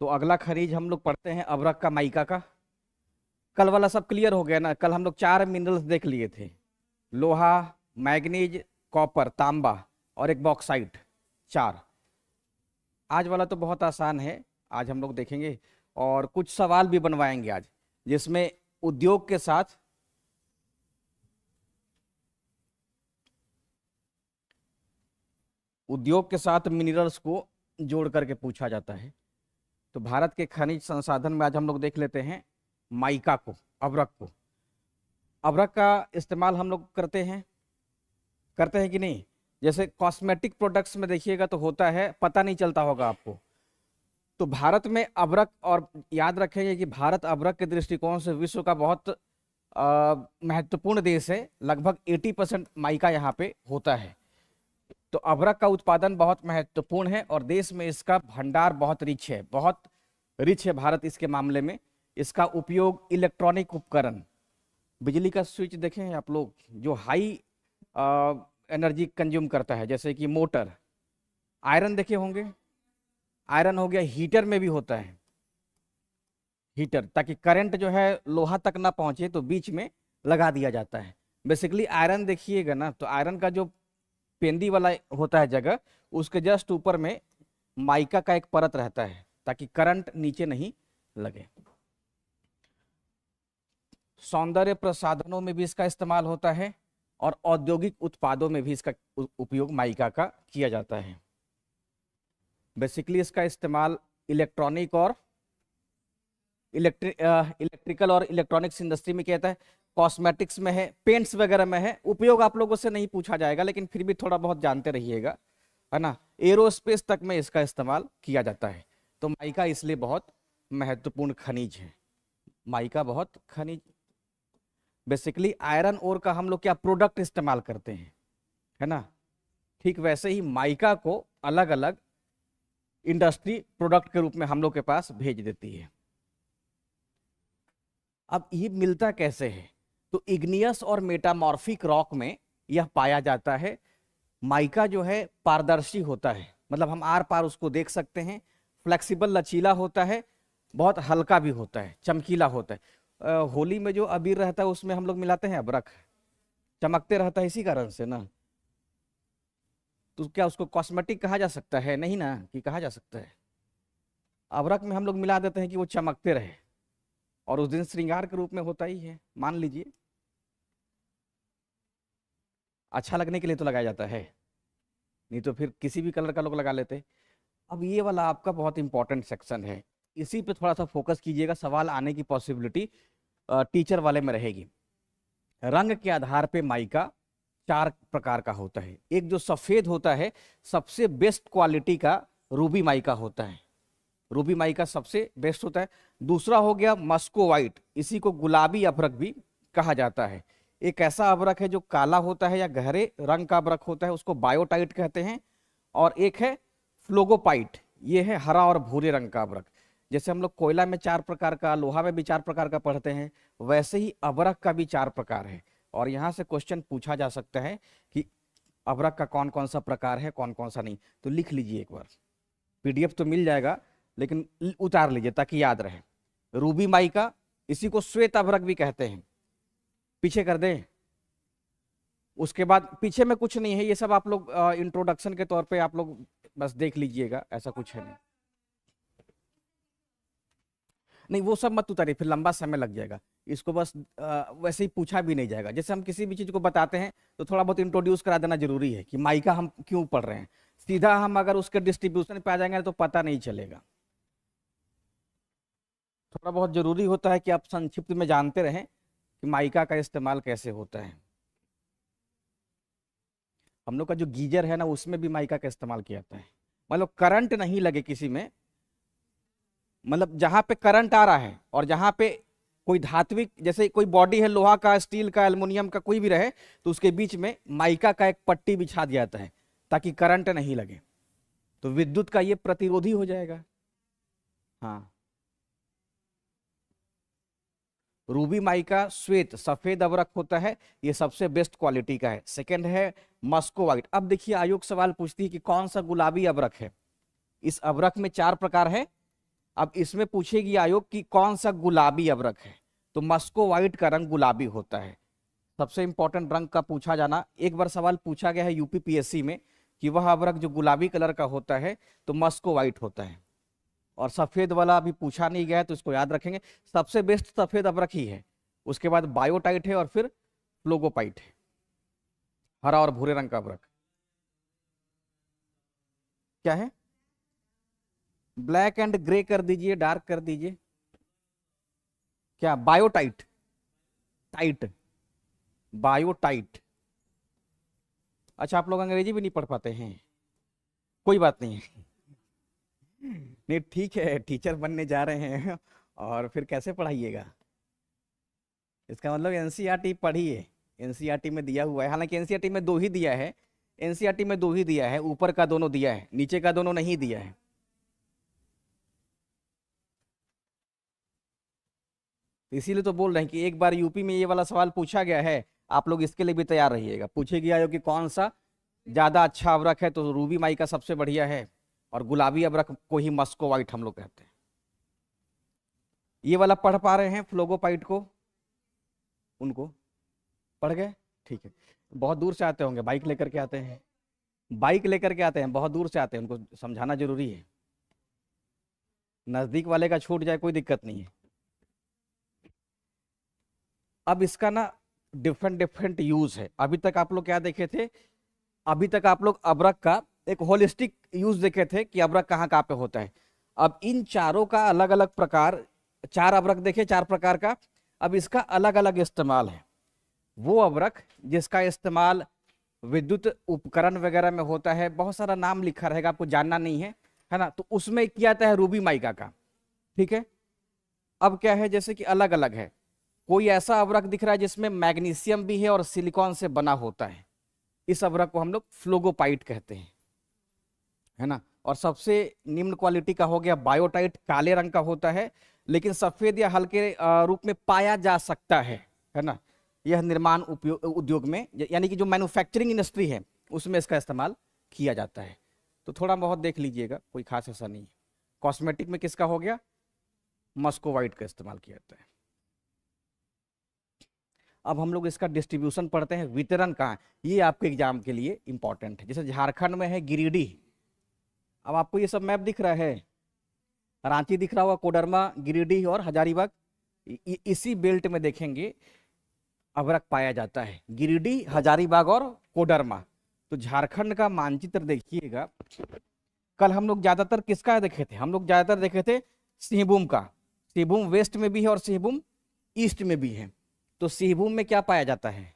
तो अगला खनिज हम लोग पढ़ते हैं अभ्रक का, माइका का। कल वाला सब क्लियर हो गया ना? कल हम लोग 4 मिनरल्स देख लिए थे, लोहा, मैग्नीज, कॉपर, तांबा और एक बॉक्साइट, 4। आज वाला तो बहुत आसान है, आज हम लोग देखेंगे और कुछ सवाल भी बनवाएंगे आज, जिसमें उद्योग के साथ मिनरल्स को जोड़ करके पूछा जाता है। तो भारत के खनिज संसाधन में आज हम लोग देख लेते हैं माइका को, अभ्रक को। अभ्रक का इस्तेमाल हम लोग करते हैं कि नहीं? जैसे कॉस्मेटिक प्रोडक्ट्स में देखिएगा तो होता है, पता नहीं चलता होगा आपको। तो भारत में अभ्रक, और याद रखेंगे कि भारत अभ्रक के दृष्टिकोण से विश्व का बहुत महत्वपूर्ण देश है। लगभग 80% माइका यहाँ पे होता है। तो अभ्रक का उत्पादन बहुत महत्वपूर्ण है और देश में इसका भंडार बहुत रिच है, बहुत रिच है भारत इसके मामले में। इसका उपयोग इलेक्ट्रॉनिक उपकरण, बिजली का स्विच देखें आप लोग, जो हाई एनर्जी कंज्यूम करता है, जैसे कि मोटर, आयरन देखे होंगे, आयरन हो गया, हीटर में भी होता है, हीटर, ताकि करंट जो है लोहा तक ना पहुंचे तो बीच में लगा दिया जाता है। बेसिकली आयरन देखिएगा ना, तो आयरन का जो पेंदी वाला होता है जगह, उसके जस्ट ऊपर में माइका का एक परत रहता है ताकि करंट नीचे नहीं लगे। सौंदर्य प्रसाधनों में भी इसका इस्तेमाल होता है और औद्योगिक उत्पादों में भी इसका उपयोग माइका का किया जाता है। बेसिकली इसका इस्तेमाल इलेक्ट्रॉनिक और इलेक्ट्रिकल और इलेक्ट्रॉनिक्स इंडस्ट्री में किया जाता है, कॉस्मेटिक्स में है, पेंट्स वगैरह में है। उपयोग आप लोगों से नहीं पूछा जाएगा, लेकिन फिर भी थोड़ा बहुत जानते रहिएगा, है ना। एरोस्पेस तक में इसका इस्तेमाल किया जाता है। तो माइका इसलिए बहुत महत्वपूर्ण खनिज है, माइका बहुत खनिज। बेसिकली आयरन ओर का हम लोग क्या प्रोडक्ट इस्तेमाल करते हैं, है ना, ठीक वैसे ही माइका को अलग अलग इंडस्ट्री प्रोडक्ट के रूप में हम लोग के पास भेज देती है। अब ये मिलता कैसे है? तो इग्नियस और मेटामॉर्फिक रॉक में यह पाया जाता है। माइका जो है पारदर्शी होता है, मतलब हम आर पार उसको देख सकते हैं, फ्लेक्सिबल, लचीला होता है, बहुत हल्का भी होता है, चमकीला होता है। होली में जो अबीर रहता है उसमें हम लोग मिलाते हैं अबरख, चमकते रहता है इसी कारण से ना। तो क्या उसको कॉस्मेटिक कहा जा सकता है? नहीं ना, कि कहा जा सकता है। अबरख में हम लोग मिला देते हैं कि वो चमकते रहे, और उस दिन श्रृंगार के रूप में होता ही है, मान लीजिए, अच्छा लगने के लिए तो लगाया जाता है, नहीं तो फिर किसी भी कलर का लोग लगा लेते। अब ये वाला आपका बहुत इंपॉर्टेंट सेक्शन है, इसी पे थोड़ा सा फोकस कीजिएगा, सवाल आने की पॉसिबिलिटी टीचर वाले में रहेगी। रंग के आधार पे माइका 4 प्रकार का होता है। एक जो सफेद होता है, सबसे बेस्ट क्वालिटी का रूबी माइका होता है, रूबी माइका सबसे बेस्ट होता है। दूसरा हो गया मस्को व्हाइट, इसी को गुलाबी अभ्रक भी कहा जाता है। एक ऐसा अभ्रक है जो काला होता है या गहरे रंग का अभ्रक होता है, उसको बायोटाइट कहते हैं। और एक है फ्लोगोपाइट, ये है हरा और भूरे रंग का अभ्रक। जैसे हम लोग कोयला में 4 प्रकार का, लोहा में भी 4 प्रकार का पढ़ते हैं, वैसे ही अभ्रक का भी 4 प्रकार है। और यहाँ से क्वेश्चन पूछा जा सकता है कि अभ्रक का कौन कौन सा प्रकार है, कौन कौन सा नहीं। तो लिख लीजिए एक बार, PDF तो मिल जाएगा, लेकिन उतार लीजिए ताकि याद रहे। रूबी माइका, इसी को श्वेत अभ्रक भी कहते हैं। पीछे कर दें, उसके बाद पीछे में कुछ नहीं है, ये सब आप लोग इंट्रोडक्शन के तौर पे आप लोग बस देख लीजिएगा, ऐसा कुछ है नहीं। नहीं वो सब मत उतारिए, फिर लंबा समय लग जाएगा। इसको बस वैसे ही पूछा भी नहीं जाएगा। जैसे हम किसी भी चीज को बताते हैं तो थोड़ा बहुत इंट्रोड्यूस करा देना जरूरी है कि माइका हम क्यों पढ़ रहे हैं। सीधा हम अगर उसके डिस्ट्रीब्यूशन पे आ जाएंगे तो पता नहीं चलेगा। थोड़ा बहुत जरूरी होता है कि आप संक्षिप्त में जानते रहें कि माइका का इस्तेमाल कैसे होता है। हम लोग का जो गीजर है ना, उसमें भी माइका का इस्तेमाल किया जाता है। मतलब करंट नहीं लगे किसी में, मतलब जहां पे करंट आ रहा है और जहां पे कोई धात्विक, जैसे कोई बॉडी है, लोहा का, स्टील का, एल्युमिनियम का, कोई भी रहे, तो उसके बीच में माइका का एक पट्टी बिछा दिया जाता है ताकि करंट नहीं लगे, तो विद्युत का ये प्रतिरोधी हो जाएगा। हाँ, रूबी माइका श्वेत सफेद अभ्रक होता है, ये सबसे बेस्ट क्वालिटी का है। सेकंड है मस्को व्हाइट। अब देखिए आयोग सवाल पूछती है कि कौन सा गुलाबी अभ्रक है। इस अभ्रक में 4 प्रकार है, अब इसमें पूछेगी आयोग कि कौन सा गुलाबी अवरक है, तो मस्को व्हाइट का रंग गुलाबी होता है। सबसे इंपॉर्टेंट रंग का पूछा जाना, एक बार सवाल पूछा गया है यूपीपीएससी में कि वह अवरक जो गुलाबी कलर का होता है तो मस्को व्हाइट होता है। और सफेद वाला अभी पूछा नहीं गया है तो इसको याद रखेंगे, सबसे बेस्ट सफेद अवरक ही है, उसके बाद बायोटाइट है और फिर फ्लोगोपाइट है, हरा और भूरे रंग का अवरक। क्या है? ब्लैक एंड ग्रे कर दीजिए, डार्क कर दीजिए। क्या? Biotite, tight, biotite. अच्छा, आप लोग अंग्रेजी भी नहीं पढ़ पाते हैं, कोई बात नहीं है। नहीं ठीक है, टीचर बनने जा रहे हैं और फिर कैसे पढ़ाइएगा? इसका मतलब एनसीईआरटी पढ़िए, एनसीईआरटी में दिया हुआ है, हालांकि एनसीईआरटी में दो ही दिया है, एनसीईआरटी में दो ही दिया है, ऊपर का दोनों दिया है, नीचे का दोनों नहीं दिया है। इसीलिए तो बोल रहे हैं कि एक बार यूपी में ये वाला सवाल पूछा गया है, आप लोग इसके लिए भी तैयार रहिएगा। पूछेगी आयोग कि कौन सा ज्यादा अच्छा अवरक है, तो रूबी माई का सबसे बढ़िया है, और गुलाबी अवरक को ही मस्को व्हाइट हम लोग कहते हैं। ये वाला पढ़ पा रहे हैं फ्लोगोपाइट को? उनको पढ़ गए? ठीक है। बहुत दूर से आते होंगे, बाइक लेकर के आते हैं, बाइक लेकर के आते हैं, बहुत दूर से आते हैं, उनको समझाना जरूरी है। नजदीक वाले का छूट जाए कोई दिक्कत नहीं है। अब इसका ना डिफरेंट डिफरेंट यूज है। अभी तक आप लोग क्या देखे थे? अभी तक आप लोग अबरक का एक होलिस्टिक यूज देखे थे कि अबरक कहाँ कहाँ पे होता है। अब इन चारों का अलग अलग प्रकार, चार अबरक देखे, चार प्रकार का, अब इसका अलग अलग इस्तेमाल है। वो अबरक जिसका इस्तेमाल विद्युत उपकरण वगैरह में होता है, बहुत सारा नाम लिखा रहेगा, आपको जानना नहीं है ना, तो उसमें किया जाता है रूबी माइका का। ठीक है। अब क्या है, जैसे कि अलग अलग है, कोई ऐसा अबरक दिख रहा है जिसमें मैग्नीशियम भी है और सिलिकॉन से बना होता है, इस अबरक को हम लोग फ्लोगोपाइट कहते हैं, है ना। और सबसे निम्न क्वालिटी का हो गया बायोटाइट, काले रंग का होता है, लेकिन सफेद या हल्के रूप में पाया जा सकता है ना। यह निर्माण उद्योग में, यानी कि जो मैन्युफैक्चरिंग इंडस्ट्री है उसमें इसका इस्तेमाल किया जाता है। तो थोड़ा बहुत देख लीजिएगा, कोई खास ऐसा नहीं है। कॉस्मेटिक में किसका हो गया? मस्को व्हाइट का इस्तेमाल किया जाता है। अब हम लोग इसका डिस्ट्रीब्यूशन पढ़ते हैं, वितरण कहाँ, ये आपके एग्जाम के लिए इंपॉर्टेंट है। जैसे झारखंड में है गिरिडीह, अब आपको ये सब मैप दिख रहा है, रांची दिख रहा होगा, कोडरमा, गिरिडीह और हजारीबाग, इसी बेल्ट में देखेंगे अवरक पाया जाता है, गिरिडीह, हजारीबाग और कोडरमा। तो झारखंड का मानचित्र देखिएगा, कल हम लोग ज्यादातर किसका देखे थे? हम लोग ज्यादातर देखे थे सिंहभूम का। सिंहभूम वेस्ट में भी है और सिंहभूम ईस्ट में भी है। तो सिंहभूम में क्या पाया जाता है?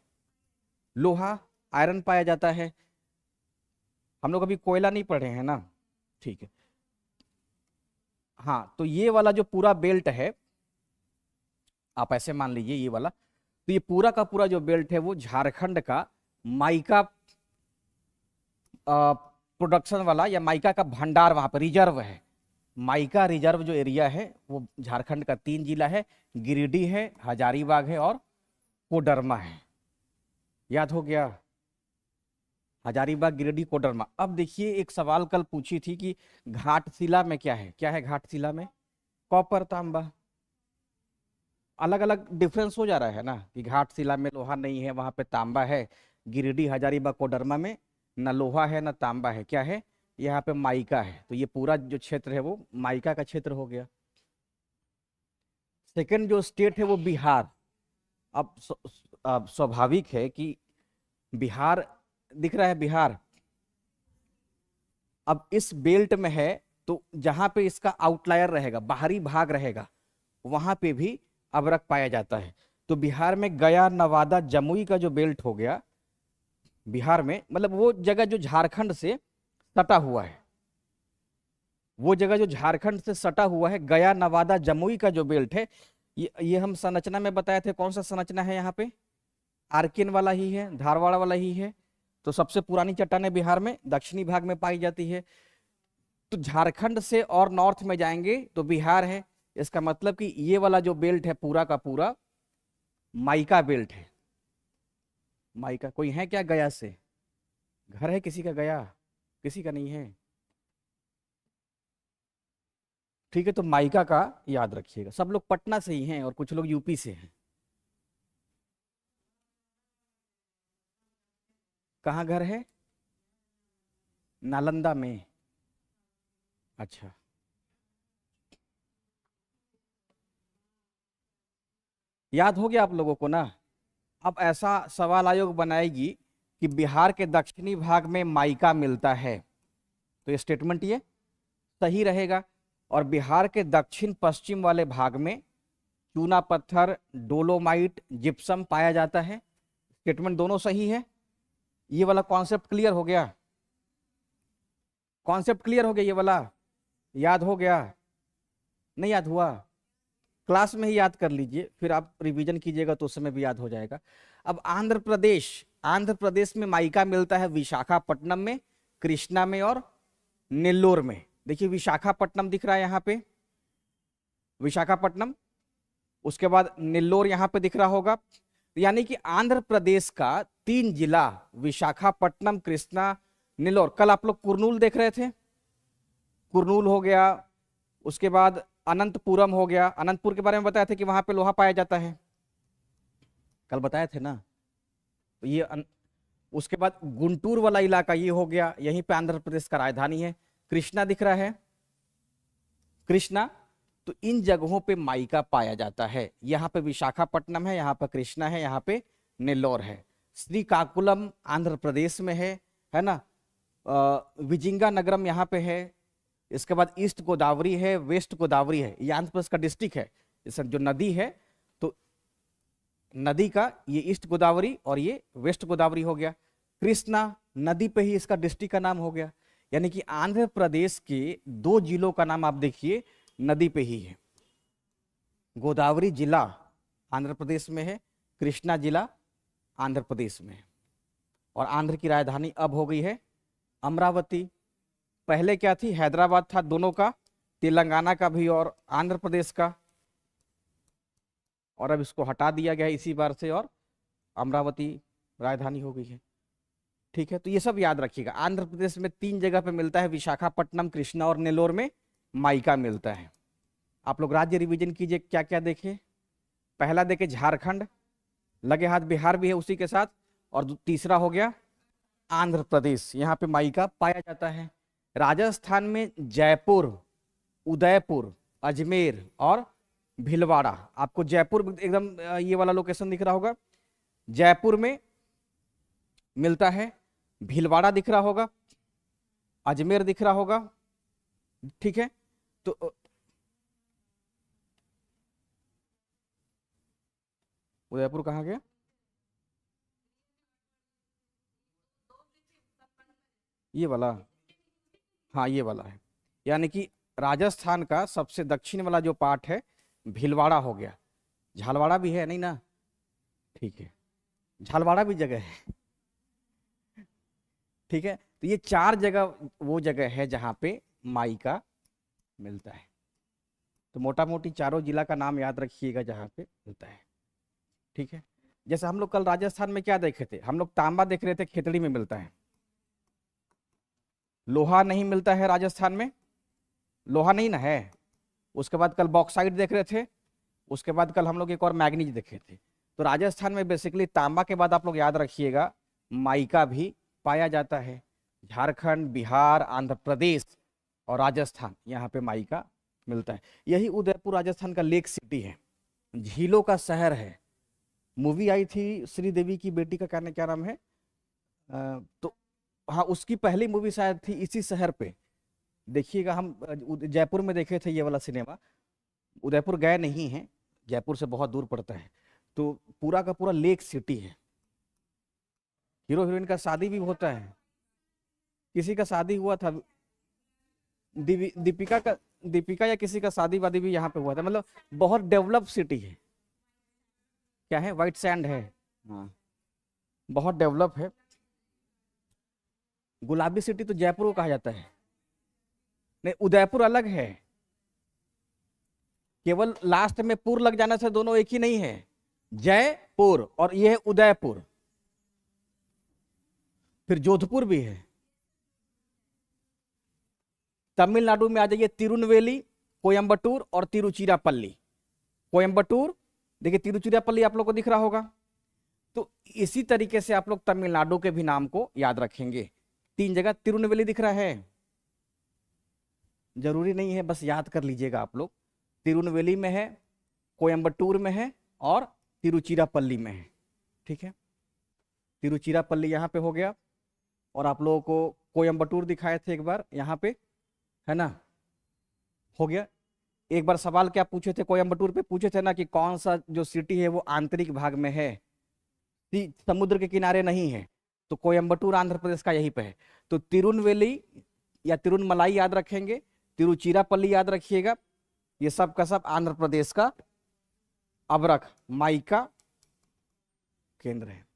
लोहा, आयरन पाया जाता है। हम लोग अभी कोयला नहीं पढ़े हैं ना, ठीक है। हाँ, तो ये वाला जो पूरा बेल्ट है, आप ऐसे मान लीजिए ये वाला, तो ये पूरा का पूरा जो बेल्ट है वो झारखंड का माइका प्रोडक्शन वाला, या माइका का भंडार वहां पर रिजर्व है। माइका रिजर्व जो एरिया है वो झारखंड का 3 जिला है, गिरिडीह है, हजारीबाग है और कोडरमा है। याद हो गया? हजारीबाग, गिरिडीह, कोडरमा। अब देखिए, एक सवाल कल पूछी थी कि घाटशिला में क्या है? क्या है घाटशिला में? कॉपर, तांबा। अलग अलग डिफरेंस हो जा रहा है ना, कि घाटशिला में लोहा नहीं है, वहां पे तांबा है। गिरिडीह, हजारीबाग, कोडरमा में न लोहा है न तांबा है, क्या है? यहाँ पे माइका है। तो ये पूरा जो क्षेत्र है वो माइका का क्षेत्र हो गया। सेकंड जो स्टेट है वो बिहार। अब स्वाभाविक है कि बिहार दिख रहा है, बिहार अब इस बेल्ट में है, तो जहां पे इसका आउटलायर रहेगा, बाहरी भाग रहेगा, वहां पे भी अवरक पाया जाता है। तो बिहार में गया, नवादा, जमुई का जो बेल्ट हो गया, बिहार में मतलब वो जगह जो झारखंड से सटा हुआ है, वो जगह जो झारखंड से सटा हुआ है, गया, नवादा, जमुई का जो बेल्ट है, ये हम संरचना में बताए थे। कौन सा संरचना है यहाँ पे? आर्किन वाला ही है, धारवाड़ वाला ही है। तो सबसे पुरानी चट्टानें बिहार में दक्षिणी भाग में पाई जाती है। तो झारखंड से और नॉर्थ में जाएंगे तो बिहार है। इसका मतलब कि ये वाला जो बेल्ट है पूरा का पूरा माइका बेल्ट है। माइका, कोई है क्या गया से? घर है किसी का गया? किसी का नहीं है। ठीक है, तो माइका का याद रखिएगा। सब लोग पटना से ही हैं और कुछ लोग यूपी से हैं। कहाँ घर है? नालंदा में। अच्छा, याद हो गया आप लोगों को ना। अब ऐसा सवाल आयोग बनाएगी कि बिहार के दक्षिणी भाग में माइका मिलता है, तो ये स्टेटमेंट ये सही रहेगा। और बिहार के दक्षिण पश्चिम वाले भाग में चूना पत्थर, डोलोमाइट, जिप्सम पाया जाता है। स्टेटमेंट दोनों सही है। ये वाला कॉन्सेप्ट क्लियर हो गया? कॉन्सेप्ट क्लियर हो गया ये वाला? याद हो गया? नहीं याद हुआ? क्लास में ही याद कर लीजिए, फिर आप रिवीजन कीजिएगा तो उस समय भी याद हो जाएगा। अब आंध्र प्रदेश, आंध्र प्रदेश में माइका मिलता है विशाखापट्टनम में, कृष्णा में और नेल्लोर में। देखिए विशाखापट्टनम दिख रहा है यहाँ पे, विशाखापट्टनम, उसके बाद नेल्लोर यहाँ पे दिख रहा होगा। यानी कि आंध्र प्रदेश का 3 जिला, विशाखापट्टनम, कृष्णा, नेल्लोर। कल आप लोग कुरनूल देख रहे थे, कुरनूल हो गया, उसके बाद अनंतपुरम हो गया। अनंतपुर के बारे में बताया था कि वहां पे लोहा पाया जाता है, कल बताए थे ना। तो ये उसके बाद गुंटूर वाला इलाका ये हो गया, यहीं पे आंध्र प्रदेश का राजधानी है। कृष्णा दिख रहा है, कृष्णा। तो इन जगहों पे माइका पाया जाता है। यहाँ पे विशाखापट्टनम है, यहाँ पे कृष्णा है, यहाँ पे नेल्लोर है। श्रीकाकुलम आंध्र प्रदेश में है ना। विजिंगा नगरम यहाँ पे है। इसके बाद ईस्ट गोदावरी है, वेस्ट गोदावरी है, ये आंध्र प्रदेश का डिस्ट्रिक्ट है। इस जो नदी है, तो नदी का ये ईस्ट गोदावरी और ये वेस्ट गोदावरी हो गया। कृष्णा नदी पे ही इसका डिस्ट्रिक्ट का नाम हो गया। यानी कि आंध्र प्रदेश के 2 जिलों का नाम आप देखिए नदी पे ही है। गोदावरी जिला आंध्र प्रदेश में है, कृष्णा जिला आंध्र प्रदेश में है। और आंध्र की राजधानी अब हो गई है अमरावती। पहले क्या थी? हैदराबाद था, दोनों का, तेलंगाना का भी और आंध्र प्रदेश का। और अब इसको हटा दिया गया इसी बार से और अमरावती राजधानी हो गई है। ठीक है, तो ये सब याद रखिएगा। आंध्र प्रदेश में 3 जगह पे मिलता है, विशाखापट्टनम, कृष्णा और नेल्लोर में माइका मिलता है। आप लोग राज्य रिवीजन कीजिए, क्या क्या देखे। पहला देखे झारखंड, लगे हाथ बिहार भी है उसी के साथ, और तीसरा हो गया आंध्र प्रदेश, यहाँ पे माइका पाया जाता है। राजस्थान में जयपुर, उदयपुर, अजमेर और भीलवाड़ा। आपको जयपुर एकदम ये वाला लोकेशन दिख रहा होगा, जयपुर में मिलता है। भीलवाड़ा दिख रहा होगा, अजमेर दिख रहा होगा। ठीक है, तो उदयपुर कहाँ गया? ये वाला, हाँ ये वाला है। यानी कि राजस्थान का सबसे दक्षिण वाला जो पार्ट है भीलवाड़ा हो गया। झालवाड़ा भी है नहीं ना? ठीक है, झालवाड़ा भी जगह है। ठीक है, तो ये 4 जगह वो जगह है जहां पे माइका मिलता है। तो मोटा मोटी चारों जिला का नाम याद रखिएगा जहां पे मिलता है। ठीक है, जैसे हम लोग कल राजस्थान में क्या देखे थे, हम लोग तांबा देख रहे थे, खेतड़ी में मिलता है। लोहा नहीं मिलता है राजस्थान में, लोहा नहीं ना है। उसके बाद कल बॉक्साइट देख रहे थे, उसके बाद कल हम लोग एक और मैग्नीज देखे थे। तो राजस्थान में बेसिकली तांबा के बाद आप लोग याद रखिएगा माइका भी पाया जाता है। झारखंड, बिहार, आंध्र प्रदेश और राजस्थान, यहाँ पे माइका मिलता है। यही उदयपुर राजस्थान का लेक सिटी है, झीलों का शहर है। मूवी आई थी श्रीदेवी की बेटी का, क्या नाम है, तो हाँ उसकी पहली मूवी शायद थी इसी शहर पे। देखिएगा, हम जयपुर में देखे थे ये वाला सिनेमा। उदयपुर गए नहीं हैं, जयपुर से बहुत दूर पड़ता है। तो पूरा का पूरा लेक सिटी है। हीरो हीरोइन का शादी भी होता है, किसी का शादी हुआ था, दीपिका या किसी का शादी वादी भी यहाँ पे हुआ था। मतलब बहुत डेवलप सिटी है। क्या है? व्हाइट सैंड है, हाँ बहुत डेवलप है। गुलाबी सिटी तो जयपुर को कहा जाता है। नहीं, उदयपुर अलग है, केवल लास्ट में पुर लग जाने से दोनों एक ही नहीं है। जयपुर और यह है उदयपुर। फिर जोधपुर भी है। तमिलनाडु में आ जाइए, तिरुनवेली, कोयम्बटूर और तिरुचिरापल्ली। कोयम्बटूर, देखिए तिरुचिरापल्ली आप लोग को दिख रहा होगा। तो इसी तरीके से आप लोग तमिलनाडु के भी नाम को याद रखेंगे। 3 जगह तिरुनेलवेली दिख रहा है, जरूरी नहीं है, बस याद कर लीजिएगा आप लोग। तिरुनेलवेली में है, कोयम्बटूर में है और तिरुचिरापल्ली में है। ठीक है, तिरुचिरापल्ली यहाँ पे हो गया, और आप लोगों को कोयम्बटूर दिखाए थे एक बार यहाँ पे, है ना, हो गया। एक बार सवाल क्या पूछे थे, कोयम्बटूर पे पूछे थे ना कि कौन सा जो सिटी है वो आंतरिक भाग में है, समुद्र के किनारे नहीं है, तो कोयम्बटूर आंध्र प्रदेश का यहीं पे है। तो तिरुनेलवेली या तिरुनमलाई याद रखेंगे, तिरुचिरापल्ली याद रखिएगा, ये सब का सब आंध्र प्रदेश का अबरख माइका केंद्र है।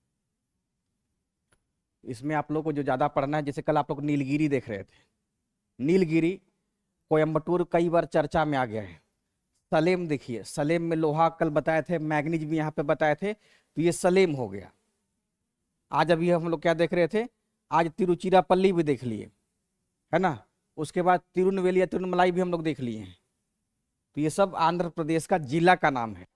इसमें आप लोग को जो ज्यादा पढ़ना है, जैसे कल आप लोग नीलगिरी देख रहे थे, नीलगिरी कोयम्बटूर कई बार चर्चा में आ गया है। सलेम देखिए, सलेम में लोहा कल बताए थे, मैग्नीज भी यहाँ पे बताए थे, तो ये सलेम हो गया। आज अभी हम लोग क्या देख रहे थे, आज तिरुचिरापल्ली भी देख लिए, है ना, उसके बाद तिरुनेलवेली या तिरुनमलाई भी हम लोग देख लिए हैं। तो ये सब आंध्र प्रदेश का जिला का नाम है,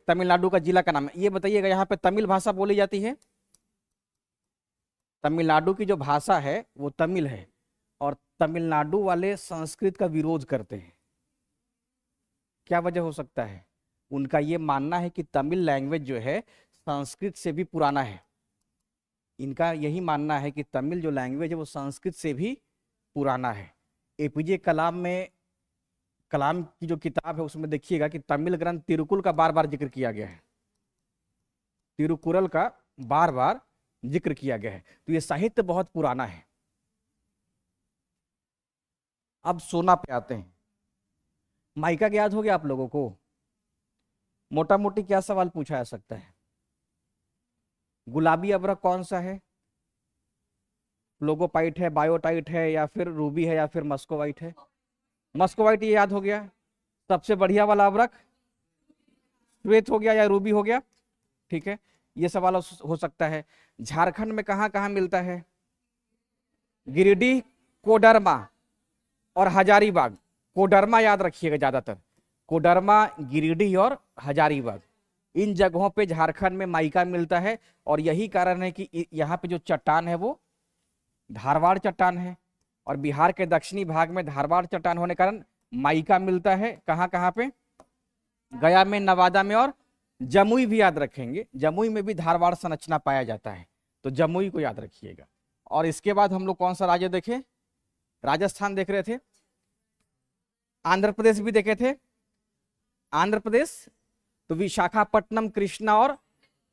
तमिलनाडु का जिला का नाम है। ये बताइएगा, यहाँ पे तमिल भाषा बोली जाती है, तमिलनाडु की जो भाषा है वो तमिल है, और तमिलनाडु वाले संस्कृत का विरोध करते हैं। क्या वजह हो सकता है? उनका ये मानना है कि तमिल लैंग्वेज जो है संस्कृत से भी पुराना है। इनका यही मानना है कि तमिल जो लैंग्वेज है वो संस्कृत से भी पुराना है। एपीजे कलाम में, कलाम की जो किताब है उसमें देखिएगा कि तमिल ग्रंथ तिरुकुल का बार बार जिक्र किया गया है, तिरुकुरल का बार बार जिक्र किया गया है। तो ये साहित्य बहुत पुराना है। अब सोना पे आते हैं। माइका याद हो गया आप लोगों को? मोटा मोटी क्या सवाल पूछा जा सकता है? गुलाबी अबरख कौन सा है? फ्लोगोपाइट है, बायोटाइट है, या फिर रूबी है, या फिर मस्कोवाइट है? मस्कोवाइट ये याद हो गया। सबसे बढ़िया वाला अबरख श्वेत हो गया या रूबी हो गया। ठीक है, ये सवाल हो सकता है। झारखंड में कहां कहां मिलता है? गिरिडीह, कोडरमा और हजारीबाग। कोडरमा याद रखिएगा ज्यादातर, कोडरमा, गिरिडीह और हजारीबाग, इन जगहों पे झारखंड में माइका मिलता है। और यही कारण है कि यहाँ पे जो चट्टान है वो धारवाड़ चट्टान है, और बिहार के दक्षिणी भाग में धारवाड़ चट्टान होने के कारण माइका मिलता है। कहाँ कहाँ पे? गया में, नवादा में, और जमुई भी याद रखेंगे, जमुई में भी धारवाड़ संरचना पाया जाता है, तो जमुई को याद रखिएगा। और इसके बाद हम लोग कौन सा राज्य देखे? राजस्थान देख रहे थे, आंध्र प्रदेश भी देखे थे। आंध्र प्रदेश तो विशाखापट्टनम, कृष्णा और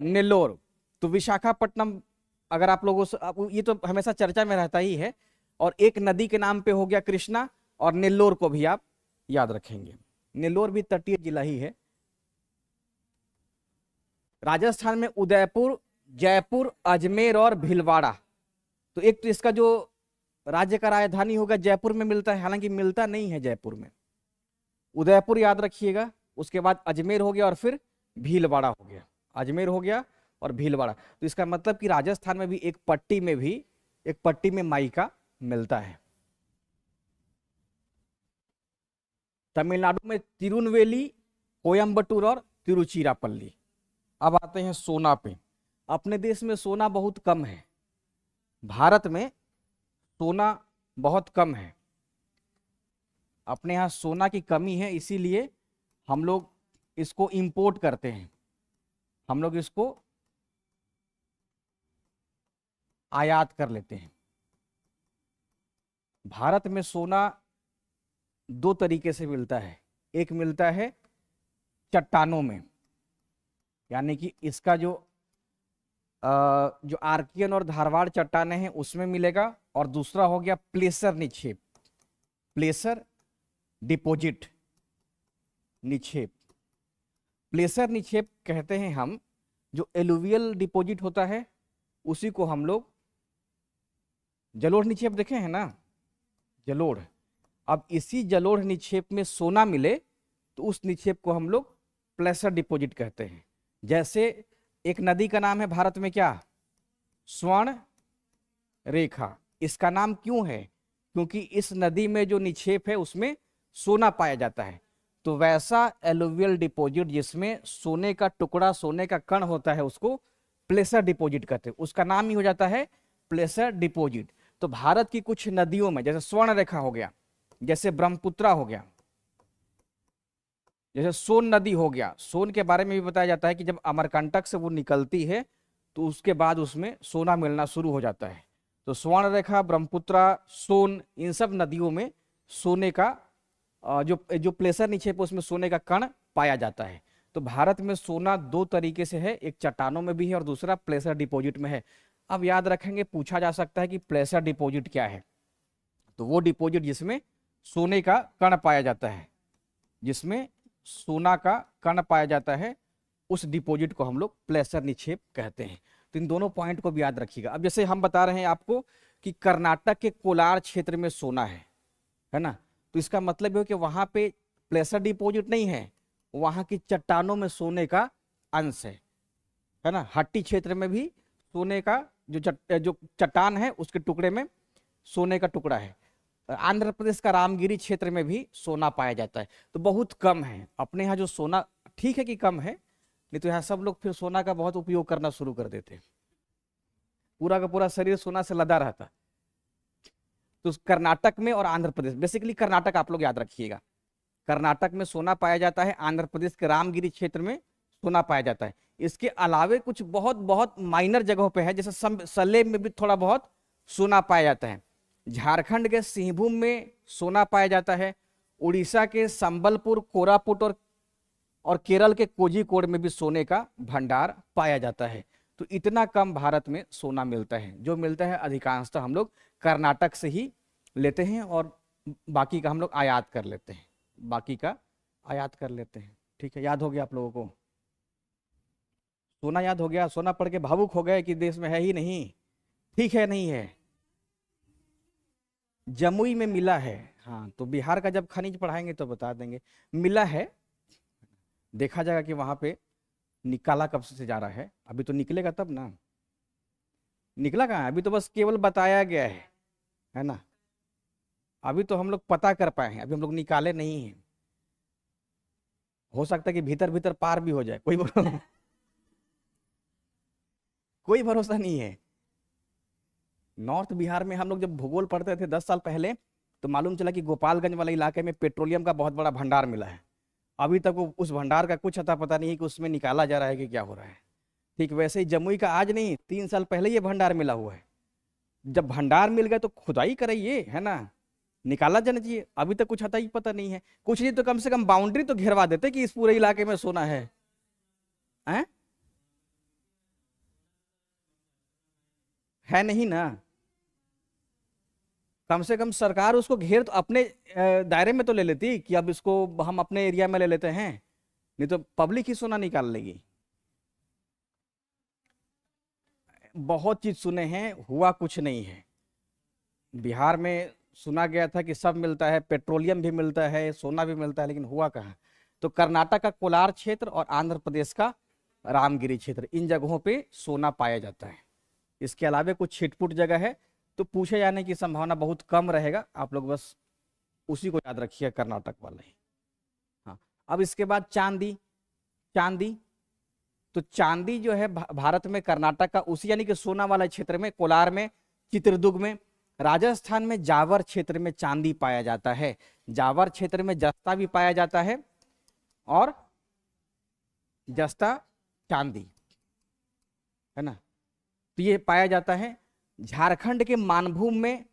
नेल्लोर। तो विशाखापट्टनम अगर आप लोगों से, ये तो हमेशा चर्चा में रहता ही है, और एक नदी के नाम पे हो गया कृष्णा, और नेल्लोर को भी आप याद रखेंगे। नेल्लोर भी तटीय जिला ही है। राजस्थान में उदयपुर, जयपुर, अजमेर और भीलवाड़ा। तो एक तो इसका जो राज्य का राजधानी होगा जयपुर में मिलता है, हालांकि मिलता नहीं है जयपुर में। उदयपुर याद रखिएगा, उसके बाद अजमेर हो गया और फिर भीलवाड़ा हो गया। अजमेर हो गया और भीलवाड़ा। तो इसका मतलब कि राजस्थान में भी एक पट्टी में माइका मिलता है। तमिलनाडु में तिरुनेलवेली, कोयम्बटूर और तिरुचिरापल्ली। अब आते हैं सोना पे। अपने देश में सोना बहुत कम है, भारत में सोना बहुत कम है। अपने यहाँ सोना की कमी है, इसीलिए हम लोग इसको इंपोर्ट करते हैं, हम लोग इसको आयात कर लेते हैं। भारत में सोना 2 तरीके से मिलता है। एक मिलता है चट्टानों में, यानी कि इसका जो आर्कियन और धारवाड़ चट्टानें हैं उसमें मिलेगा, और दूसरा हो गया प्लेसर निक्षेप, प्लेसर डिपॉजिट निक्षेप। प्लेसर निक्षेप कहते हैं हम, जो एलुवियल डिपॉजिट होता है उसी को हम लोग जलोढ़ निक्षेप देखे हैं ना, जलोढ़। अब इसी जलोढ़ निक्षेप में सोना मिले तो उस निक्षेप को हम लोग प्लेसर डिपॉजिट कहते हैं। जैसे एक नदी का नाम है भारत में क्या? स्वर्ण रेखा। इसका नाम क्यों है? क्योंकि इस नदी में जो निक्षेप है उसमें सोना पाया जाता है। तो वैसा एलुवियल डिपॉजिट जिसमें सोने का टुकड़ा, सोने का कण होता है, उसको प्लेसर डिपॉजिट कहते हैं। उसका नाम ही हो जाता है प्लेसर डिपॉजिट। तो भारत की कुछ नदियों में, जैसे स्वर्ण रेखा हो गया, जैसे ब्रह्मपुत्रा हो गया, जैसे सोन नदी हो गया, सोन के बारे में भी बताया जाता है कि जब अमरकंटक से वो निकलती है तो उसके बाद उसमें सोना मिलना शुरू हो जाता है। तो स्वर्ण रेखा, ब्रह्मपुत्रा, सोन, इन सब नदियों में सोने का जो जो प्लेसर निक्षेप है उसमें सोने का कण पाया जाता है। तो भारत में सोना दो तरीके से है, एक चट्टानों में भी है और दूसरा प्लेसर डिपॉजिट में है। अब याद रखेंगे, पूछा जा सकता है कि प्लेसर डिपॉजिट क्या है। तो वो डिपॉजिट जिसमें सोने का कण पाया जाता है, जिसमें सोना का कण पाया जाता है, उस डिपॉजिट को हम लोग प्लेसर निक्षेप कहते हैं। तो इन दोनों पॉइंट को भी याद रखिएगा। अब जैसे हम बता रहे हैं आपको कि कर्नाटक के कोलार क्षेत्र में सोना है ना, तो इसका मतलब है कि वहां पे प्लेसर डिपॉजिट नहीं है, वहां की चट्टानों में सोने का अंश है ना। हट्टी क्षेत्र में भी सोने का जो चट्टान है उसके टुकड़े में सोने का टुकड़ा है। आंध्र प्रदेश का रामगिरी क्षेत्र में भी सोना पाया जाता है। तो बहुत कम है अपने यहाँ जो सोना, ठीक है कि कम है, नहीं तो यहाँ सब लोग फिर सोना का बहुत उपयोग करना शुरू कर देते, पूरा का पूरा शरीर सोना से लदा रहता। तो कर्नाटक में और आंध्र प्रदेश, बेसिकली कर्नाटक आप लोग याद रखिएगा, कर्नाटक में सोना पाया जाता है, आंध्र प्रदेश के रामगिरी क्षेत्र में सोना पाया जाता है। इसके अलावे कुछ बहुत बहुत माइनर जगहों पे है, जैसे सलेम में भी थोड़ा बहुत सोना पाया जाता है। झारखंड के सिंहभूम में सोना पाया जाता है। उड़ीसा के संबलपुर, कोरापुट और केरल के कोझिकोड में भी सोने का भंडार पाया जाता है। तो इतना कम भारत में सोना मिलता है, जो मिलता है अधिकांशतः हम लोग कर्नाटक से ही लेते हैं और बाकी का हम लोग आयात कर लेते हैं, बाकी का आयात कर लेते हैं। ठीक है, याद हो गया आप लोगों को? सोना याद हो गया? सोना पढ़ के भावुक हो गए कि देश में है ही नहीं? ठीक है, नहीं है, जमुई में मिला है। हाँ, तो बिहार का जब खनिज पढ़ाएंगे तो बता देंगे। मिला है, देखा जाएगा कि वहां पे निकाला कब से जा रहा है, अभी तो निकलेगा तब ना। निकला कहाँ है? अभी तो बस केवल बताया गया है ना। अभी तो हम लोग पता कर पाए हैं, अभी हम लोग निकाले नहीं हैं। हो सकता है कि भीतर भीतर पार भी हो जाए, कोई भरोसा कोई भरोसा नहीं है। नॉर्थ बिहार में हम लोग जब भूगोल पढ़ते थे 10 साल पहले, तो मालूम चला कि गोपालगंज वाले इलाके में पेट्रोलियम का बहुत बड़ा भंडार मिला है। अभी तक वो उस भंडार का कुछ अता पता नहीं है कि उसमें निकाला जा रहा है कि क्या हो रहा है। ठीक वैसे ही जमुई का आज नहीं, 3 साल पहले ये भंडार मिला हुआ है। जब भंडार मिल गया तो खुदाई कराइए, है ना, निकाला जाना चाहिए। अभी तक कुछ आता ही पता नहीं है। कुछ नहीं तो कम से कम बाउंड्री तो घेरवा देते कि इस पूरे इलाके में सोना है नहीं ना। कम से कम सरकार उसको घेर तो अपने दायरे में तो ले लेती कि अब इसको हम अपने एरिया में ले लेते हैं, नहीं तो पब्लिक ही सोना निकाल लेगी। बहुत चीज सुने हैं, हुआ कुछ नहीं है। बिहार में सुना गया था कि सब मिलता है, पेट्रोलियम भी मिलता है, सोना भी मिलता है, लेकिन हुआ कहाँ। तो कर्नाटक का कोलार क्षेत्र और आंध्र प्रदेश का रामगिरी क्षेत्र, इन जगहों पे सोना पाया जाता है। इसके अलावा कुछ छिटपुट जगह है तो पूछे जाने की संभावना बहुत कम रहेगा। आप लोग बस उसी को याद रखिए, कर्नाटक वाले ही। हाँ, अब इसके बाद चांदी। चांदी, तो चांदी जो है भारत में कर्नाटक का उसी यानी कि सोना वाला क्षेत्र में, कोलार में, चित्रदुर्ग में, राजस्थान में जावर क्षेत्र में चांदी पाया जाता है। जावर क्षेत्र में जस्ता भी पाया जाता है और जस्ता चांदी, है ना, तो ये पाया जाता है। झारखंड के मानभूम में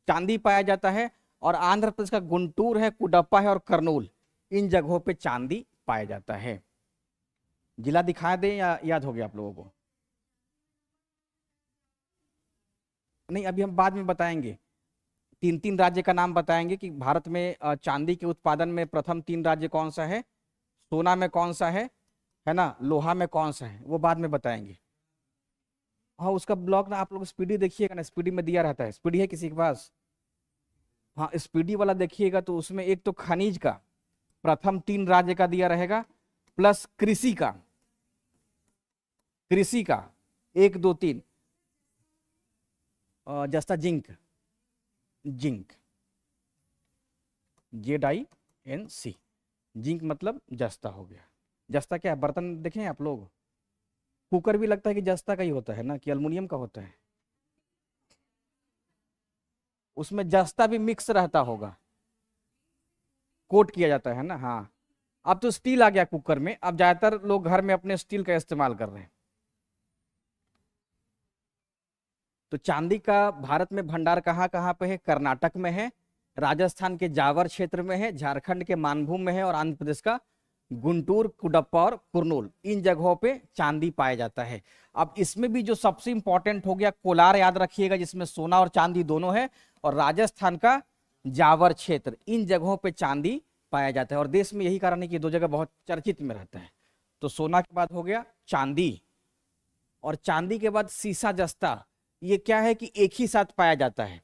चांदी पाया जाता है और आंध्र प्रदेश का गुंटूर है, कुडप्पा है और करनूल, इन जगहों पे चांदी पाया जाता है। जिला दिखा दें या याद हो गया आप लोगों को? नहीं, अभी हम बाद में बताएंगे। 3 राज्य का नाम बताएंगे कि भारत में चांदी के उत्पादन में प्रथम 3 राज्य कौन सा है, सोना में कौन सा है ना, लोहा में कौन सा है, वो बाद में बताएंगे। हाँ, उसका ब्लॉग ना आप लोग स्पीडी देखिएगा ना, स्पीडी में दिया रहता है। स्पीडी है किसी के पास? हाँ, स्पीडी वाला देखिएगा तो उसमें एक तो खनिज का प्रथम 3 राज्य का दिया रहेगा, प्लस कृषि का 1 2 3, जस्ता zinc, Z I Zn zinc मतलब जस्ता हो गया। जस्ता क्या है, बर्तन देखे हैं आप लोग, कुकर भी लगता है कि जस्ता का ही होता है ना, कि एल्युमिनियम का होता है, उसमें जस्ता भी मिक्स रहता होगा, कोट किया जाता है ना। हाँ, अब तो स्टील आ गया कुकर में, अब ज्यादातर लोग घर में अपने स्टील का इस्तेमाल कर रहे हैं। तो चांदी का भारत में भंडार कहाँ कहाँ पे है? कर्नाटक में है, राजस्थान के जावर क्षेत्र में है, झारखंड के मानभूम में है, और आंध्र प्रदेश का गुंटूर, कुडप्पा और कुर्नूल, इन जगहों पे चांदी पाया जाता है। अब इसमें भी जो सबसे इंपॉर्टेंट हो गया कोलार, याद रखिएगा, जिसमें सोना और चांदी दोनों है, और राजस्थान का जावर क्षेत्र, इन जगहों पे चांदी पाया जाता है। और देश में यही कारण है कि दो जगह बहुत चर्चित में रहता है। तो सोना के बाद हो गया चांदी, और चांदी के बाद सीसा जस्ता। ये क्या है कि एक ही साथ पाया जाता है,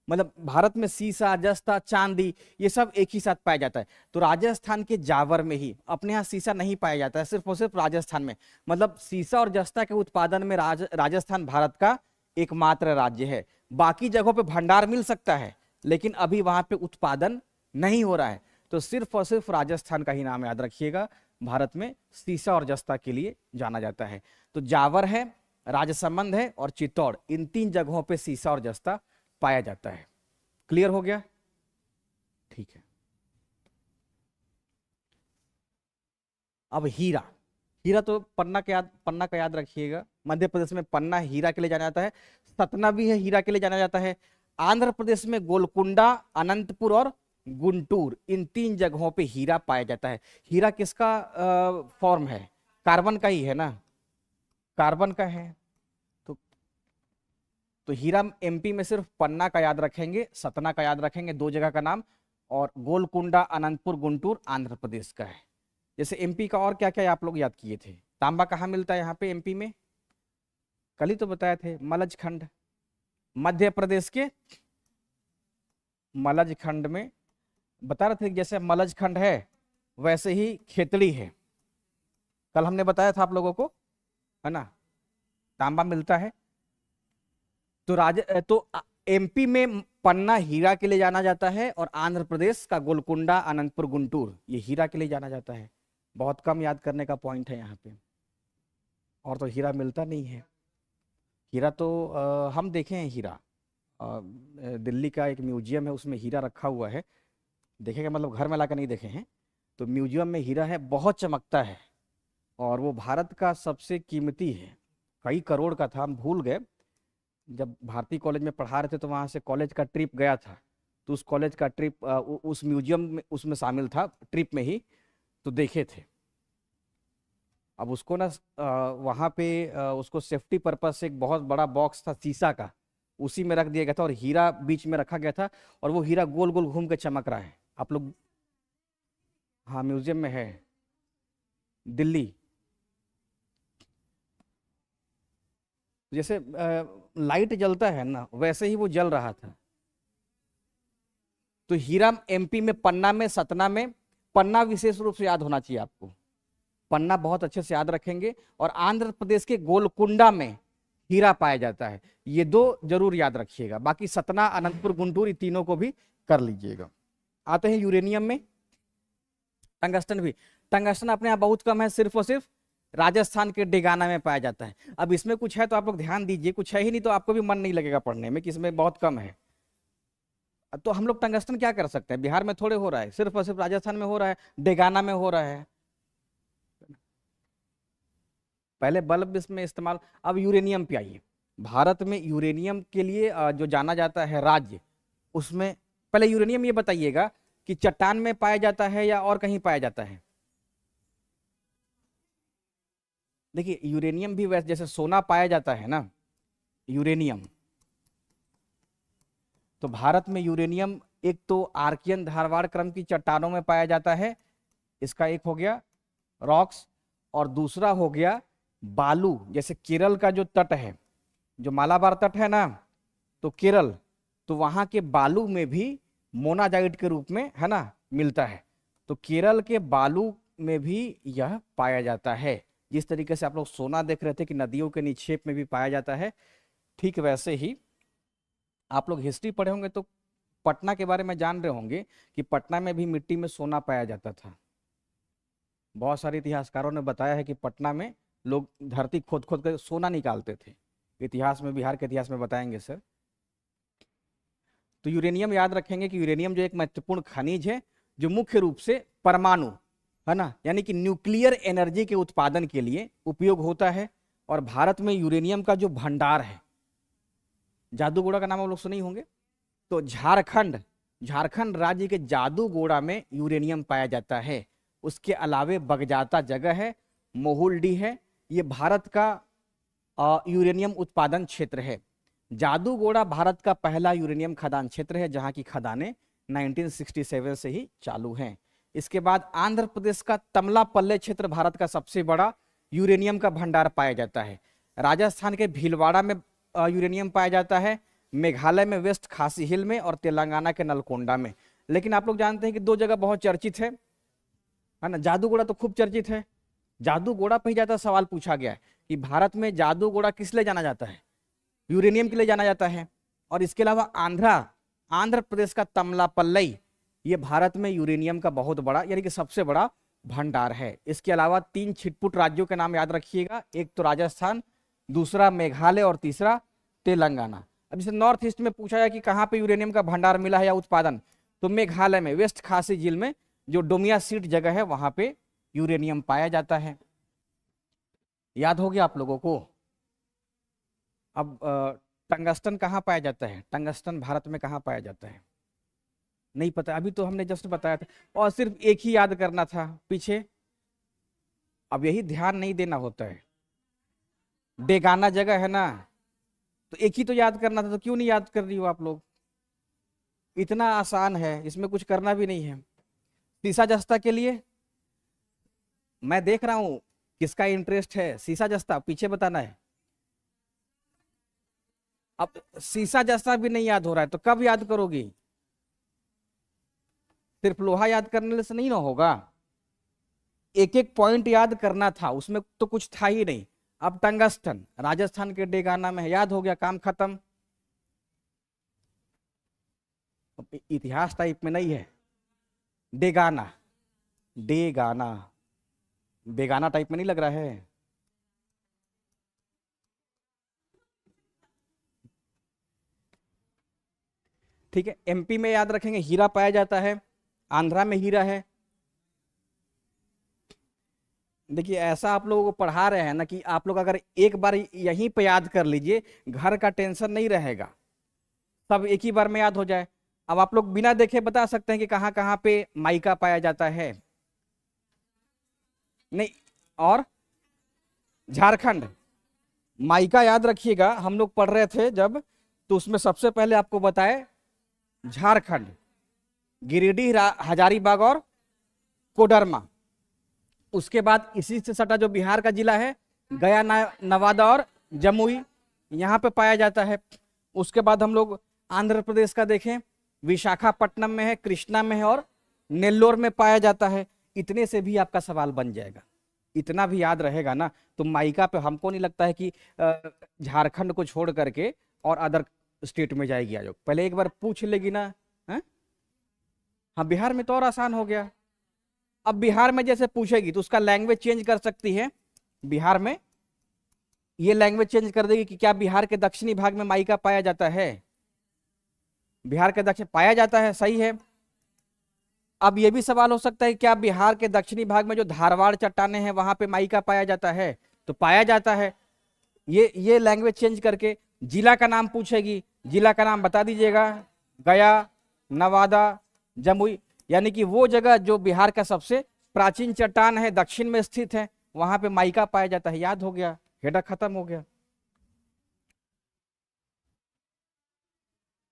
मतलब भारत में सीसा, जस्ता, चांदी ये सब एक ही साथ पाया जाता है। तो राजस्थान के जावर में ही, अपने यहाँ सीसा नहीं पाया जाता है, सिर्फ और सिर्फ राजस्थान में। मतलब सीसा और जस्ता के उत्पादन में राजस्थान भारत का एकमात्र राज्य है। बाकी जगहों पे भंडार मिल सकता है, लेकिन अभी वहां पे उत्पादन नहीं हो रहा है। तो सिर्फ और सिर्फ राजस्थान का ही नाम याद रखिएगा, भारत में सीसा और जस्ता के लिए जाना जाता है। तो जावर है, राजसमंद है और चित्तौड़, इन तीन जगहों पे सीसा और जस्ता पाया जाता है। क्लियर हो गया? ठीक है। अब हीरा, हीरा तो पन्ना का याद रखिएगा, मध्य प्रदेश में पन्ना हीरा के लिए जाना जाता है। सतना भी है, हीरा के लिए जाना जाता है। आंध्र प्रदेश में गोलकुंडा, अनंतपुर और गुंटूर, इन तीन जगहों पे हीरा पाया जाता है। हीरा किसका फॉर्म है? कार्बन का ही है ना, कार्बन का है। तो हीरा एमपी में सिर्फ पन्ना का याद रखेंगे, सतना का याद रखेंगे, दो जगह का नाम, और गोलकुंडा, अनंतपुर, गुंटूर आंध्र प्रदेश का है। जैसे एमपी का और क्या क्या आप लोग याद किए थे? तांबा कहाँ मिलता है यहाँ पे एमपी में? कल ही तो बताए थे, मलज खंड। मध्य प्रदेश के मलज खंड में बता रहे थे, जैसे मलज खंड है वैसे ही खेतड़ी है, कल हमने बताया था आप लोगों को, है ना, तांबा मिलता है। तो एमपी में पन्ना हीरा के लिए जाना जाता है, और आंध्र प्रदेश का गोलकुंडा, अनंतपुर, गुंटूर ये हीरा के लिए जाना जाता है। बहुत कम याद करने का पॉइंट है यहाँ पे, और तो हीरा मिलता नहीं है। हीरा तो हम देखे हैं, हीरा दिल्ली का एक म्यूजियम है, उसमें हीरा रखा हुआ है, देखेंगे, मतलब घर में लाकर नहीं देखे हैं। तो म्यूजियम में हीरा है, बहुत चमकता है, और वो भारत का सबसे कीमती है, कई करोड़ का था, हम भूल गए। जब भारतीय कॉलेज में पढ़ा रहे थे तो वहाँ से कॉलेज का ट्रिप गया था, तो उस कॉलेज का ट्रिप उस म्यूजियम में उसमें शामिल था, ट्रिप में ही तो देखे थे। अब उसको ना वहाँ पे उसको सेफ्टी पर्पज से एक बहुत बड़ा बॉक्स था शीशा का, उसी में रख दिया गया था, और हीरा बीच में रखा गया था, और वो हीरा गोल गोल घूम के चमक रहा है। आप लोग, हाँ म्यूजियम में है, दिल्ली। जैसे लाइट जलता है ना, वैसे ही वो जल रहा था। तो हीरा एमपी में पन्ना में, सतना में, पन्ना विशेष रूप से याद होना चाहिए आपको, पन्ना बहुत अच्छे से याद रखेंगे। और आंध्र प्रदेश के गोलकुंडा में हीरा पाया जाता है, ये दो जरूर याद रखिएगा। बाकी सतना, अनंतपुर, गुंटूर, ये तीनों को भी कर लीजिएगा। आते हैं यूरेनियम में, टंगस्टन भी। टंगस्टन अपने यहाँ बहुत कम है, सिर्फ और सिर्फ राजस्थान के डेगाना में पाया जाता है। अब इसमें कुछ है तो आप लोग ध्यान दीजिए, कुछ है ही नहीं तो आपको भी मन नहीं लगेगा पढ़ने में कि इसमें बहुत कम है। तो हम लोग टंगस्टन क्या कर सकते हैं, बिहार में थोड़े हो रहा है, सिर्फ और सिर्फ राजस्थान में हो रहा है, डेगाना में हो रहा है। पहले बल्ब इसमें इस्तेमाल। अब यूरेनियम पे आइए। भारत में यूरेनियम के लिए जो जाना जाता है राज्य, उसमें पहले यूरेनियम ये बताइएगा कि चट्टान में पाया जाता है या और कहीं पाया जाता है? देखिए यूरेनियम भी वैसे जैसे सोना पाया जाता है ना, यूरेनियम, तो भारत में यूरेनियम एक तो आर्कियन धारवाड़ क्रम की चट्टानों में पाया जाता है, इसका एक हो गया रॉक्स, और दूसरा हो गया बालू। जैसे केरल का जो तट है, जो मालाबार तट है ना, तो केरल, तो वहां के बालू में भी मोनाजाइट के रूप में, है ना, मिलता है। तो केरल के बालू में भी यह पाया जाता है। जिस तरीके से आप लोग सोना देख रहे थे कि नदियों के निक्षेप में भी पाया जाता है, ठीक वैसे ही आप लोग हिस्ट्री पढ़े होंगे तो पटना के बारे में जान रहे होंगे कि पटना में भी मिट्टी में सोना पाया जाता था। बहुत सारे इतिहासकारों ने बताया है कि पटना में लोग धरती खोद खोद कर सोना निकालते थे। इतिहास में, बिहार के इतिहास में बताएंगे सर। तो यूरेनियम याद रखेंगे कि यूरेनियम जो एक महत्वपूर्ण खनिज है जो मुख्य रूप से परमाणु, है ना, यानी कि न्यूक्लियर एनर्जी के उत्पादन के लिए उपयोग होता है। और भारत में यूरेनियम का जो भंडार है, जादूगोड़ा का नाम आप लोग सुने ही होंगे। तो झारखंड राज्य के जादूगोड़ा में यूरेनियम पाया जाता है। उसके अलावे बगजाता जगह है, मोहुलडी है, ये भारत का यूरेनियम उत्पादन क्षेत्र है। जादूगोड़ा भारत का पहला यूरेनियम खदान क्षेत्र है जहां की खदानें 1967 से ही चालू हैं। इसके बाद आंध्र प्रदेश का तमलापल्ले क्षेत्र भारत का सबसे बड़ा यूरेनियम का भंडार पाया जाता है। राजस्थान के भीलवाड़ा में यूरेनियम पाया जाता है, मेघालय में वेस्ट खासी हिल में, और तेलंगाना के नलकोंडा में। लेकिन आप लोग जानते हैं कि दो जगह बहुत चर्चित है ना। जादूगोड़ा तो खूब चर्चित है, जादूगोड़ा पर ही ज्यादा सवाल पूछा गया है कि भारत में जादूगोड़ा किस लिए जाना जाता है, यूरेनियम के लिए जाना जाता है। और इसके अलावा आंध्र प्रदेश का तमलापल्लई, ये भारत में यूरेनियम का बहुत बड़ा यानी कि सबसे बड़ा भंडार है। इसके अलावा 3 छिटपुट राज्यों के नाम याद रखिएगा, एक तो राजस्थान, दूसरा मेघालय और तीसरा तेलंगाना। अब जैसे नॉर्थ ईस्ट में पूछा है कि कहाँ पे यूरेनियम का भंडार मिला है या उत्पादन, तो मेघालय में वेस्ट खासी झील में जो डोमिया सीट जगह है वहां पे यूरेनियम पाया जाता है। याद हो गया आप लोगों को। अब टंगस्टन कहाँ पाया जाता है, टंगस्टन भारत में कहाँ पाया जाता है, नहीं पता, अभी तो हमने जस्ट बताया था। और सिर्फ एक ही याद करना था पीछे, अब यही ध्यान नहीं देना होता है। डेगाना जगह है ना, तो एक ही तो याद करना था, तो क्यों नहीं याद कर रही हो आप लोग। इतना आसान है, इसमें कुछ करना भी नहीं है। सीसा जस्ता के लिए मैं देख रहा हूं किसका इंटरेस्ट है। सीसा जस्ता पीछे बताना है। अब सीसा जस्ता भी नहीं याद हो रहा है तो कब याद करोगी। सिर्फ लोहा याद करने से नहीं ना होगा, एक एक पॉइंट याद करना था, उसमें तो कुछ था ही नहीं। अब टंगस्टन राजस्थान के डेगाना में है, याद हो गया, काम खत्म। इतिहास टाइप में नहीं है, डेगाना, डेगाना, बेगाना टाइप में नहीं लग रहा है। ठीक है, एमपी में याद रखेंगे हीरा पाया जाता है, आंध्रा में हीरा है। देखिए ऐसा आप लोगों को पढ़ा रहे हैं ना कि आप लोग अगर एक बार यहीं पे याद कर लीजिए, घर का टेंशन नहीं रहेगा, सब एक ही बार में याद हो जाए। अब आप लोग बिना देखे बता सकते हैं कि कहाँ कहाँ पे माइका पाया जाता है, नहीं। और झारखंड, माइका याद रखिएगा, हम लोग पढ़ रहे थे जब, तो उसमें सबसे पहले आपको बताए झारखंड, गिरिडीह, हजारीबाग और कोडरमा। उसके बाद इसी से सटा जो बिहार का जिला है, गया, नवादा और जमुई, यहाँ पे पाया जाता है। उसके बाद हम लोग आंध्र प्रदेश का देखें, विशाखापट्टनम में है, कृष्णा में है और नेल्लोर में पाया जाता है। इतने से भी आपका सवाल बन जाएगा, इतना भी याद रहेगा ना, तो माइका पे हमको नहीं लगता है कि झारखंड को छोड़ करके और अदर स्टेट में जाएगी। आज पहले एक बार पूछ लेगी ना है? हाँ, बिहार में तो और आसान हो गया। अब बिहार में जैसे पूछेगी तो उसका लैंग्वेज चेंज कर सकती है। बिहार में ये लैंग्वेज चेंज कर देगी कि क्या बिहार के दक्षिणी भाग में माइका पाया जाता है, बिहार के दक्षिण पाया जाता है, सही है। अब ये भी सवाल हो सकता है क्या बिहार के दक्षिणी भाग में जो धारवाड़ चट्टाने हैं वहां पे माइका पाया जाता है, तो पाया जाता है। ये लैंग्वेज चेंज करके जिला का नाम पूछेगी, जिला का नाम बता दीजिएगा, गया, नवादा, जमुई, यानी कि वो जगह जो बिहार का सबसे प्राचीन चट्टान है, दक्षिण में स्थित है, वहां पे माइका पाया जाता है। याद हो गया, हेडा खत्म हो गया।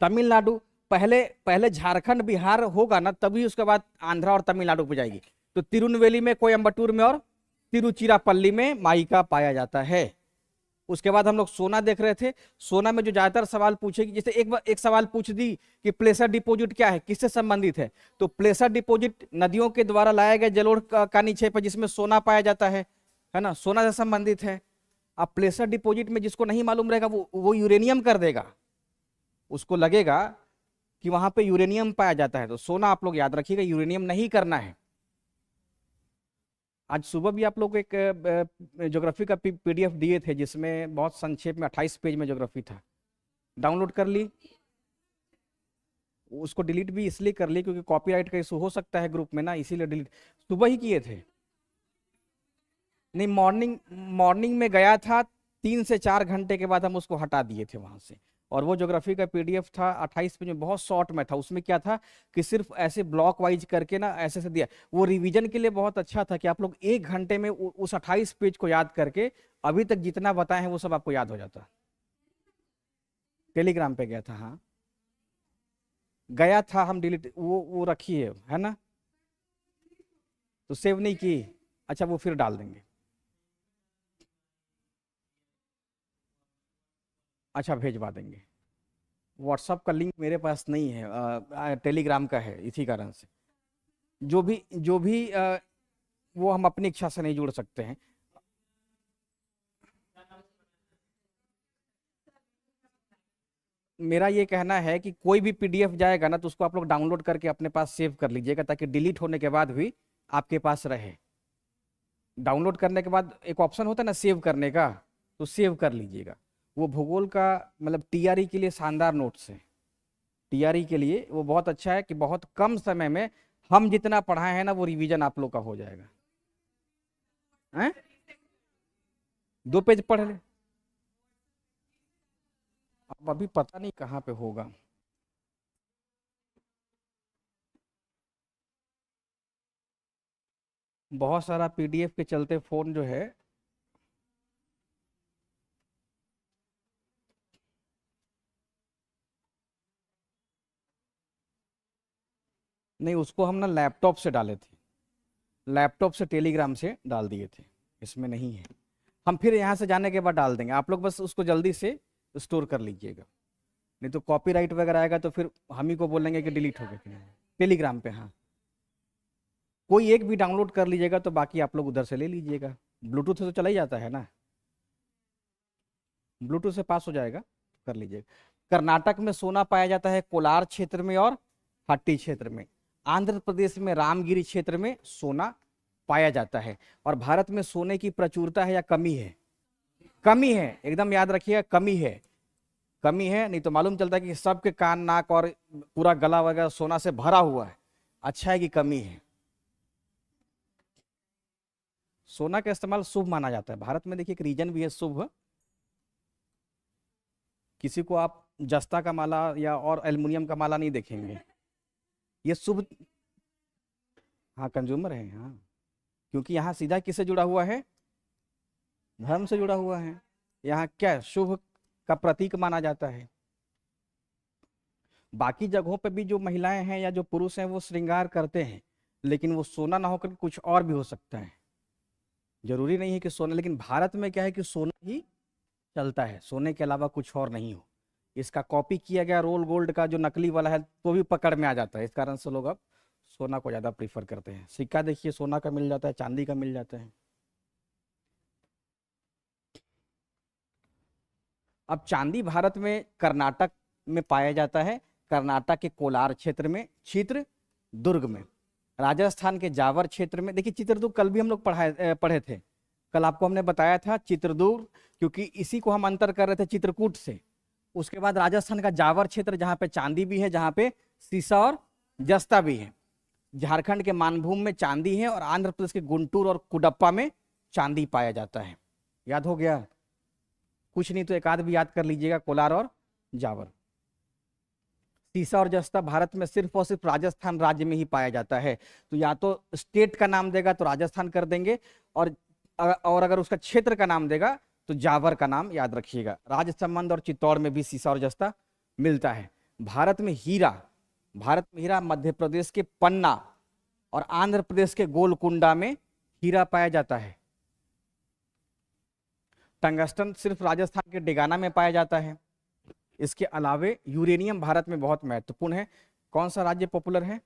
तमिलनाडु, पहले झारखंड बिहार होगा ना, तभी उसके बाद आंध्रा और तमिलनाडु पे जाएगी। तो तिरुनेलवेली में, कोयम्बटूर में और तिरुचिरापल्ली में माइका पाया जाता है। उसके बाद हम लोग सोना देख रहे थे। सोना में जो ज्यादातर सवाल पूछेगी, जैसे एक सवाल पूछ दी कि प्लेसर डिपॉजिट क्या है, किससे संबंधित है, तो प्लेसर डिपॉजिट नदियों के द्वारा लाए गए जलोढ़ का निक्षेप है जिसमें सोना पाया जाता है ना, सोना से संबंधित है। अब प्लेसर डिपॉजिट में जिसको नहीं मालूम रहेगा वो यूरेनियम कर देगा, उसको लगेगा कि वहां पे यूरेनियम पाया जाता है, तो सोना आप लोग याद रखिएगा, यूरेनियम नहीं करना है। आज सुबह भी आप लोग को एक ज्योग्राफी का पीडीएफ दिए थे, जिसमें बहुत संक्षेप में 28 पेज में ज्योग्राफी था, डाउनलोड कर ली। उसको डिलीट भी इसलिए कर ली क्योंकि कॉपीराइट का इशू हो सकता है ग्रुप में ना, इसीलिए डिलीट सुबह ही किए थे। नहीं, मॉर्निंग मॉर्निंग में गया था, 3 से 4 घंटे के बाद हम उसको हटा दिए थे वहां से। और वो ज्योग्राफी का पीडीएफ था 28 पेज में, बहुत शॉर्ट में था। उसमें क्या था कि सिर्फ ऐसे ब्लॉक वाइज करके ना ऐसे से दिया। वो रिवीजन के लिए बहुत अच्छा था कि आप लोग 1 घंटे में उस 28 पेज को याद करके अभी तक जितना बताए हैं वो सब आपको याद हो जाता। टेलीग्राम पे गया था, हाँ गया था, हम डिलीट वो रखी है ना, तो सेव नहीं की। अच्छा, वो फिर डाल देंगे। अच्छा, भेजवा देंगे। व्हाट्सअप का लिंक मेरे पास नहीं है, टेलीग्राम का है, इसी कारण से जो भी वो हम अपनी इच्छा से नहीं जुड़ सकते हैं। मेरा ये कहना है कि कोई भी पीडीएफ जाएगा ना, तो उसको आप लोग डाउनलोड करके अपने पास सेव कर लीजिएगा, ताकि डिलीट होने के बाद भी आपके पास रहे। डाउनलोड करने के बाद एक ऑप्शन होता है ना सेव करने का, तो सेव कर लीजिएगा। वो भूगोल का मतलब टीआरई के लिए शानदार नोट्स है। टीआरई के लिए वो बहुत अच्छा है कि बहुत कम समय में हम जितना पढ़ाए हैं ना, वो रिवीजन आप लोग का हो जाएगा। हैं? 2 पेज पढ़ ले। अब अभी पता नहीं कहाँ पे होगा। बहुत सारा पीडीएफ के चलते फोन जो है, नहीं उसको हम ना लैपटॉप से डाले थे, लैपटॉप से टेलीग्राम से डाल दिए थे, इसमें नहीं है। हम फिर यहाँ से जाने के बाद डाल देंगे, आप लोग बस उसको जल्दी से स्टोर कर लीजिएगा, नहीं तो कॉपीराइट वगैरह आएगा तो फिर हम ही को बोलेंगे कि डिलीट हो गया। टेलीग्राम पे हाँ, कोई एक भी डाउनलोड कर लीजिएगा, तो बाकी आप लोग उधर से ले लीजिएगा। ब्लूटूथ से तो चला ही जाता है ना, ब्लूटूथ से पास हो जाएगा, कर लीजिएगा। कर्नाटक में सोना पाया जाता है कोलार क्षेत्र में और हट्टी क्षेत्र में। आंध्र प्रदेश में रामगिरी क्षेत्र में सोना पाया जाता है। और भारत में सोने की प्रचुरता है या कमी है? कमी है, एकदम याद रखिएगा, कमी है। कमी है, नहीं तो मालूम चलता है कि सबके कान नाक और पूरा गला वगैरह सोना से भरा हुआ है। अच्छा है कि कमी है। सोना का इस्तेमाल शुभ माना जाता है भारत में। देखिए एक रीजन भी है शुभ, किसी को आप जस्ता का माला या और एल्युमिनियम का माला नहीं देखेंगे, ये शुभ। हाँ कंज्यूमर है, हाँ, क्योंकि यहाँ सीधा किससे जुड़ा हुआ है? धर्म से जुड़ा हुआ है। यहाँ क्या शुभ का प्रतीक माना जाता है। बाकी जगहों पे भी जो महिलाएं हैं या जो पुरुष हैं वो श्रृंगार करते हैं, लेकिन वो सोना ना होकर कुछ और भी हो सकता है, जरूरी नहीं है कि सोना। लेकिन भारत में क्या है कि सोना ही चलता है, सोने के अलावा कुछ और नहीं हो। इसका कॉपी किया गया रोल गोल्ड का जो नकली वाला है तो भी पकड़ में आ जाता है, इस कारण से लोग अब सोना को ज्यादा प्रीफर करते हैं। सिक्का देखिए सोना का मिल जाता है, चांदी का मिल जाता है। अब चांदी भारत में कर्नाटक में पाया जाता है, कर्नाटक के कोलार क्षेत्र में, चित्रदुर्ग में, राजस्थान के जावर क्षेत्र में। देखिए चित्रदुर्ग कल भी हम लोग पढ़े थे, कल आपको हमने बताया था चित्रदुर्ग, क्योंकि इसी को हम अंतर कर रहे थे चित्रकूट से। उसके बाद राजस्थान का जावर क्षेत्र जहाँ पे चांदी भी है, जहाँ पे सीसा और जस्ता भी है। झारखंड के मानभूम में चांदी है, और आंध्र प्रदेश के गुंटूर और कुडप्पा में चांदी पाया जाता है। याद हो गया? कुछ नहीं तो एक आध भी याद कर लीजिएगा, कोलार और जावर। सीसा और जस्ता भारत में सिर्फ और सिर्फ राजस्थान राज्य में ही पाया जाता है। तो या तो स्टेट का नाम देगा तो राजस्थान कर देंगे, और अगर उसका क्षेत्र का नाम देगा तो जावर का नाम याद रखिएगा। राजसमंद और चित्तौड़ में भी सीसा और जस्ता मिलता है। भारत में हीरा मध्य प्रदेश के पन्ना और आंध्र प्रदेश के गोलकुंडा में हीरा पाया जाता है। टंगस्टन सिर्फ राजस्थान के डेगाना में पाया जाता है। इसके अलावे यूरेनियम भारत में बहुत महत्वपूर्ण है। कौन सा राज्य पॉपुलर है?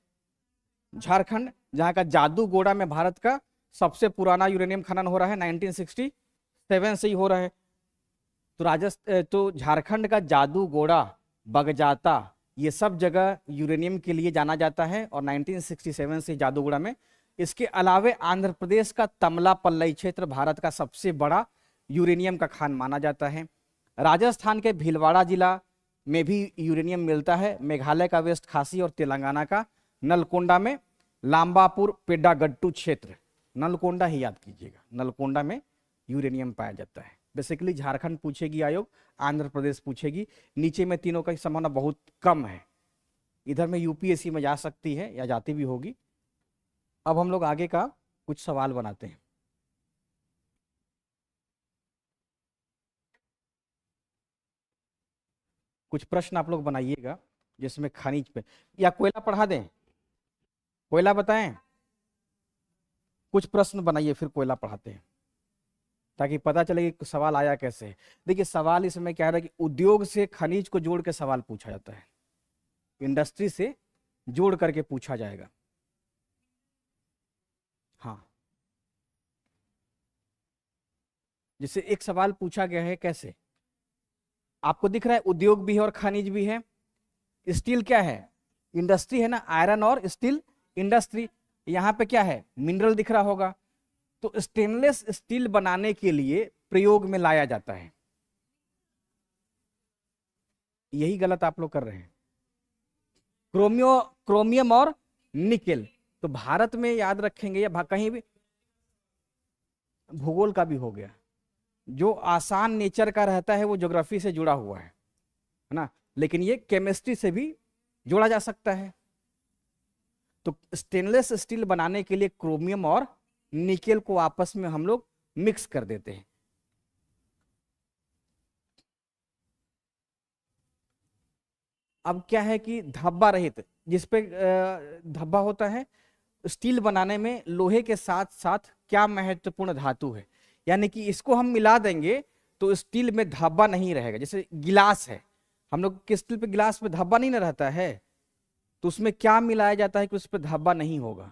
झारखंड, जहां का जादूगोड़ा में भारत का सबसे पुराना यूरेनियम खनन हो रहा है, 1967 से ही हो रहा है। तो झारखंड का जादूगोड़ा, बगजाता, ये सब जगह यूरेनियम के लिए जाना जाता है, और 1967 से जादूगुड़ा में। इसके अलावे आंध्र प्रदेश का तमलापल्लई क्षेत्र भारत का सबसे बड़ा यूरेनियम का खान माना जाता है। राजस्थान के भीलवाड़ा जिला में भी यूरेनियम मिलता है। मेघालय का वेस्ट खासी और तेलंगाना का नलकोंडा में लांबापुर पेड्डागट्टू क्षेत्र, नलकोंडा ही याद कीजिएगा, नलकोंडा में यूरेनियम पाया जाता है। बेसिकली झारखंड पूछेगी आयोग, आंध्र प्रदेश पूछेगी, नीचे में तीनों का संभावना बहुत कम है। इधर में यूपीएससी में जा सकती है या जाती भी होगी। अब हम लोग आगे का कुछ सवाल बनाते हैं। कुछ प्रश्न आप लोग बनाइएगा जिसमें खनिज पे, या कोयला पढ़ा दें, कोयला बताएं, कुछ प्रश्न बनाइए फिर कोयला पढ़ाते हैं, ताकि पता चले कि सवाल आया कैसे है। देखिए सवाल इसमें क्या है कि उद्योग से खनिज को जोड़ के सवाल पूछा जाता है, इंडस्ट्री से जोड़ करके पूछा जाएगा। हाँ, जैसे एक सवाल पूछा गया है, कैसे आपको दिख रहा है, उद्योग भी है और खनिज भी है। स्टील क्या है, इंडस्ट्री है ना, आयरन और स्टील इंडस्ट्री। यहाँ पे क्या है, मिनरल दिख रहा होगा। तो स्टेनलेस स्टील बनाने के लिए प्रयोग में लाया जाता है, यही गलत आप लोग कर रहे हैं। क्रोमियम और निकेल, तो भारत में याद रखेंगे या कहीं भी, भूगोल का भी हो गया, जो आसान नेचर का रहता है वो ज्योग्राफी से जुड़ा हुआ है ना, लेकिन ये केमिस्ट्री से भी जोड़ा जा सकता है। तो स्टेनलेस स्टील बनाने के लिए क्रोमियम और निकेल को आपस में हम लोग मिक्स कर देते हैं। अब क्या है कि धब्बा रहित, जिसपे धब्बा होता है, स्टील बनाने में लोहे के साथ साथ क्या महत्वपूर्ण धातु है, यानी कि इसको हम मिला देंगे तो स्टील में धब्बा नहीं रहेगा। जैसे गिलास है, हम लोग के स्टील पे गिलास में धब्बा नहीं ना रहता है, तो उसमें क्या मिलाया जाता है कि उस पर धब्बा नहीं होगा,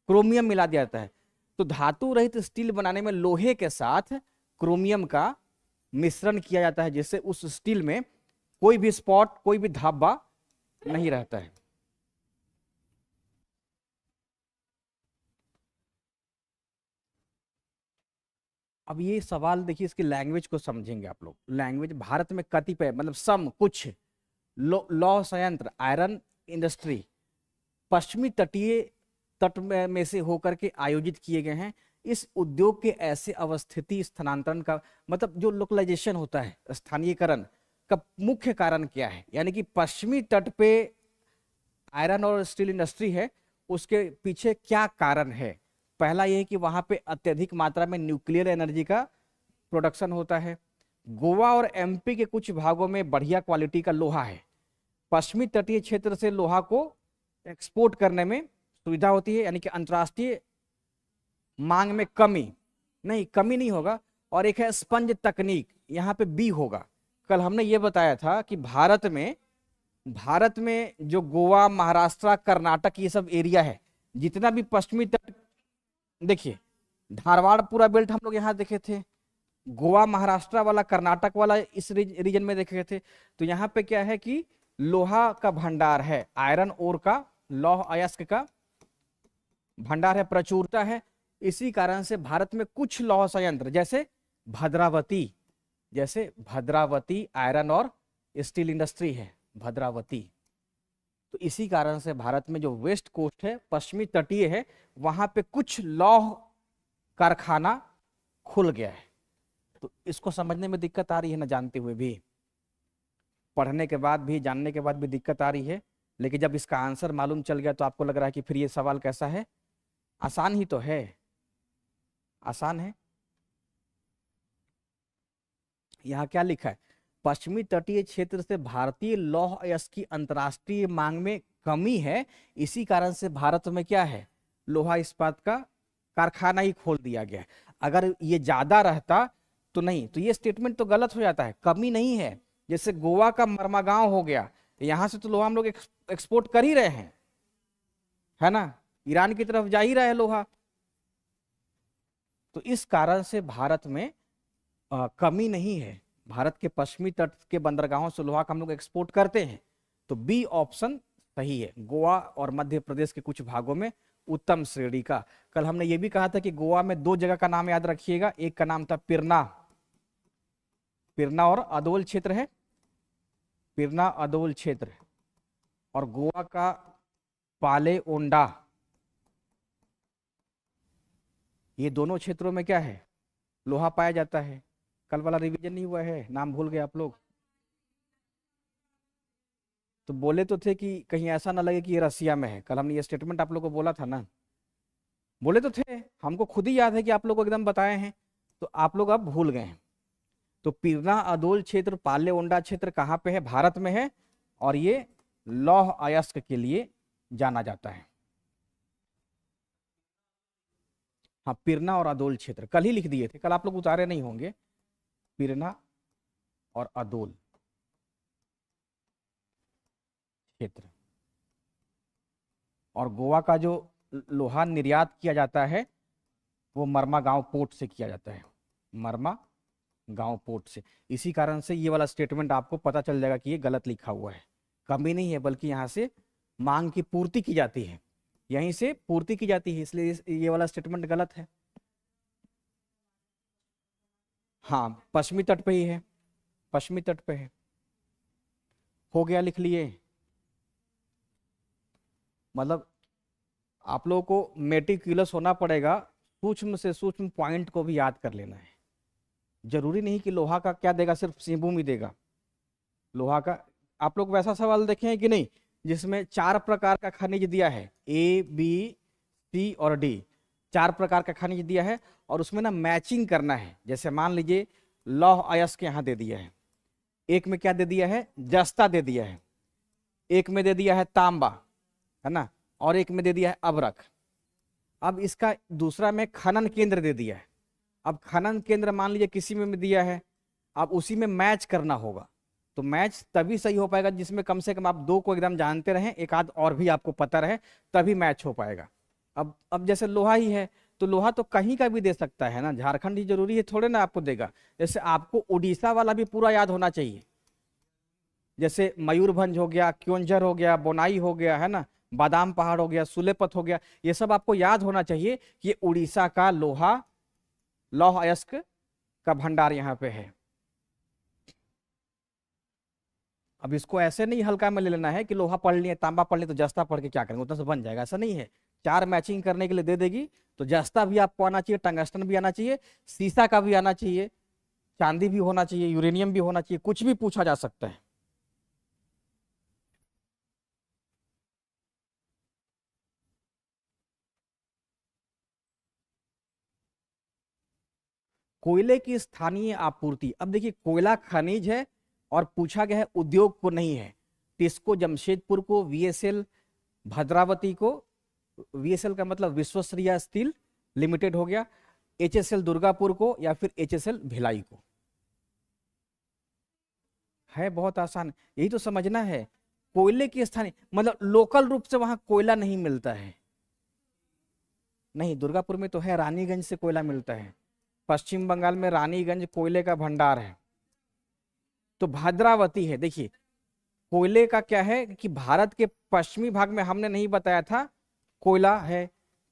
क्रोमियम मिला दिया जाता है। तो धातु रहित स्टील बनाने में लोहे के साथ क्रोमियम का मिश्रण किया जाता है, जिससे उस स्टील में कोई भी स्पॉट, कोई भी धब्बा नहीं रहता है। अब ये सवाल देखिए, इसकी लैंग्वेज को समझेंगे आप लोग। लैंग्वेज, भारत में कतिपय मतलब सम कुछ लौह संयंत्र, आयरन इंडस्ट्री पश्चिमी तटीय तट में से होकर के आयोजित किए गए हैं। इस उद्योग के ऐसे अवस्थिति स्थानांतरण का मतलब जो लोकलाइजेशन होता है, स्थानीयकरण का मुख्य कारण क्या है, यानी कि पश्चिमी तट पे आयरन और स्टील इंडस्ट्री है, उसके पीछे क्या कारण है। पहला यह है कि वहां पे अत्यधिक मात्रा में न्यूक्लियर एनर्जी का प्रोडक्शन होता है। गोवा और एमपी के कुछ भागों में बढ़िया क्वालिटी का लोहा है। पश्चिमी तटीय क्षेत्र से लोहा को एक्सपोर्ट करने में सुविधा होती है, यानी कि अंतर्राष्ट्रीय मांग में कमी नहीं होगा। और एक है स्पंज तकनीक, यहाँ पे बी होगा। कल हमने ये बताया था कि भारत में जो गोवा, महाराष्ट्र, कर्नाटक, ये सब एरिया है, जितना भी पश्चिमी तट, देखिए धारवाड़ पूरा बेल्ट हम लोग यहाँ देखे थे, गोवा, महाराष्ट्र वाला, कर्नाटक वाला इस रीजन में देखे थे। तो यहाँ पे क्या है कि लोहा का भंडार है, आयरन ओर का, लौह अयस्क का भंडार है, प्रचुरता है। इसी कारण से भारत में कुछ लौह संयंत्र जैसे भद्रावती आयरन और स्टील इंडस्ट्री है, भद्रावती। तो इसी कारण से भारत में जो वेस्ट कोस्ट है, पश्चिमी तटीय है, वहां पे कुछ लौह कारखाना खुल गया है। तो इसको समझने में दिक्कत आ रही है ना, जानते हुए भी, पढ़ने के बाद भी, जानने के बाद भी दिक्कत आ रही है। लेकिन जब इसका आंसर मालूम चल गया तो आपको लग रहा है कि फिर ये सवाल कैसा है, आसान ही तो है, आसान है। यहाँ क्या लिखा है, पश्चिमी तटीय क्षेत्र से भारतीय लौह अयस्क की अंतर्राष्ट्रीय मांग में कमी है, इसी कारण से भारत में क्या है, लोहा इस्पात का कारखाना ही खोल दिया गया है। अगर ये ज्यादा रहता तो नहीं, तो ये स्टेटमेंट तो गलत हो जाता है, कमी नहीं है। जैसे गोवा का मरमागांव हो गया, यहां से तो लोहा हम लोग एक्सपोर्ट कर ही रहे हैं, है ना, ईरान की तरफ जा ही रहा है लोहा। तो इस कारण से भारत में कमी नहीं है। भारत के पश्चिमी तट के बंदरगाहों से लोहा का हम लोग एक्सपोर्ट करते हैं, तो बी ऑप्शन सही है। गोवा और मध्य प्रदेश के कुछ भागों में उत्तम श्रेणी का। कल हमने ये भी कहा था कि गोवा में दो जगह का नाम याद रखिएगा, एक का नाम था पिरना, पिरना और अदोल क्षेत्र है, पिरना अदोल क्षेत्र, और गोवा का पाले ओंडा। ये दोनों क्षेत्रों में क्या है, लोहा पाया जाता है। कल वाला रिवीजन नहीं हुआ है, नाम भूल गए आप लोग। तो बोले तो थे कि कहीं ऐसा ना लगे कि ये रसिया में है, कल हमने ये स्टेटमेंट आप लोग को बोला था ना, बोले तो थे, हमको खुद ही याद है कि आप लोग को एकदम बताए हैं, तो आप लोग अब भूल गए हैं। तो पिरना अदोल क्षेत्र, पाले ओंडा क्षेत्र कहाँ पे है, भारत में है, और ये लौह अयस्क के लिए जाना जाता है। हाँ, पिरना और अदोल क्षेत्र कल ही लिख दिए थे, कल आप लोग उतारे नहीं होंगे, पिरना और अदोल क्षेत्र। और गोवा का जो लोहा निर्यात किया जाता है वो मरमा गांव पोर्ट से किया जाता है, मरमा गांव पोर्ट से। इसी कारण से ये वाला स्टेटमेंट आपको पता चल जाएगा कि ये गलत लिखा हुआ है, कमी नहीं है, बल्कि यहाँ से मांग की पूर्ति की जाती है, यहीं से पूर्ति की जाती है, इसलिए ये वाला स्टेटमेंट गलत है। हाँ, पश्चिमी तट पे ही है, पश्चिमी तट पे है। हो गया, लिख लिए। मतलब आप लोगों को मेटिकुलस होना पड़ेगा, सूक्ष्म से सूक्ष्म पॉइंट को भी याद कर लेना है। जरूरी नहीं कि लोहा का क्या देगा सिर्फ सिंहभूम ही देगा, लोहा का आप लोग वैसा सवाल देखे हैं कि नहीं जिसमें 4 प्रकार का खनिज दिया है, ए बी सी और डी, 4 प्रकार का खनिज दिया है, और उसमें ना मैचिंग करना है। जैसे मान लीजिए लौह अयस्क यहाँ दे दिया है, एक में क्या दे दिया है, जस्ता दे दिया है, एक में दे दिया है तांबा, है ना, और एक में दे दिया है अभ्रक। अब इसका दूसरा में खनन केंद्र दे दिया है। अब खनन केंद्र मान लीजिए किसी में दिया है, अब उसी में मैच करना होगा। तो मैच तभी सही हो पाएगा जिसमें कम से कम आप 2 को एकदम जानते रहें, एक आध और भी आपको पता रहे, तभी मैच हो पाएगा। अब जैसे लोहा ही है, तो लोहा तो कहीं का भी दे सकता है ना, झारखंड ही जरूरी है थोड़े ना आपको देगा। जैसे आपको उड़ीसा वाला भी पूरा याद होना चाहिए, जैसे मयूरभंज हो गया, क्योंझर हो गया, बोनाई हो गया, है ना, बादाम पहाड़ हो गया, सुलेपत हो गया, ये सब आपको याद होना चाहिए कि उड़ीसा का लोहा, लौह अयस्क का भंडार यहाँ पे है। अब इसको ऐसे नहीं हल्का में ले लेना है कि लोहा पढ़ लिए, तांबा पढ़ लिए तो जस्ता पढ़ के क्या करेंगे, उतना से बन जाएगा, ऐसा नहीं है। 4 मैचिंग करने के लिए दे देगी, तो जस्ता भी आपको आना चाहिए, टंगस्टन भी आना चाहिए, सीसा का भी आना चाहिए, चांदी भी होना चाहिए, यूरेनियम भी होना चाहिए, कुछ भी पूछा जा सकता है। कोयले की स्थानीय आपूर्ति, अब देखिए कोयला खनिज है और पूछा गया है उद्योग को नहीं है। टिस्को जमशेदपुर को, वीएसएल भद्रावती को, वीएसएल का मतलब विश्वश्रिया स्टील लिमिटेड हो गया, एचएसएल दुर्गापुर को, या फिर एचएसएल भिलाई को। है बहुत आसान, यही तो समझना है। कोयले की स्थानीय मतलब लोकल रूप से वहां कोयला नहीं मिलता है, नहीं, दुर्गापुर में तो है, रानीगंज से कोयला मिलता है, पश्चिम बंगाल में रानीगंज कोयले का भंडार है। तो भद्रावती है, देखिए कोयले का क्या है कि भारत के पश्चिमी भाग में हमने नहीं बताया था कोयला है।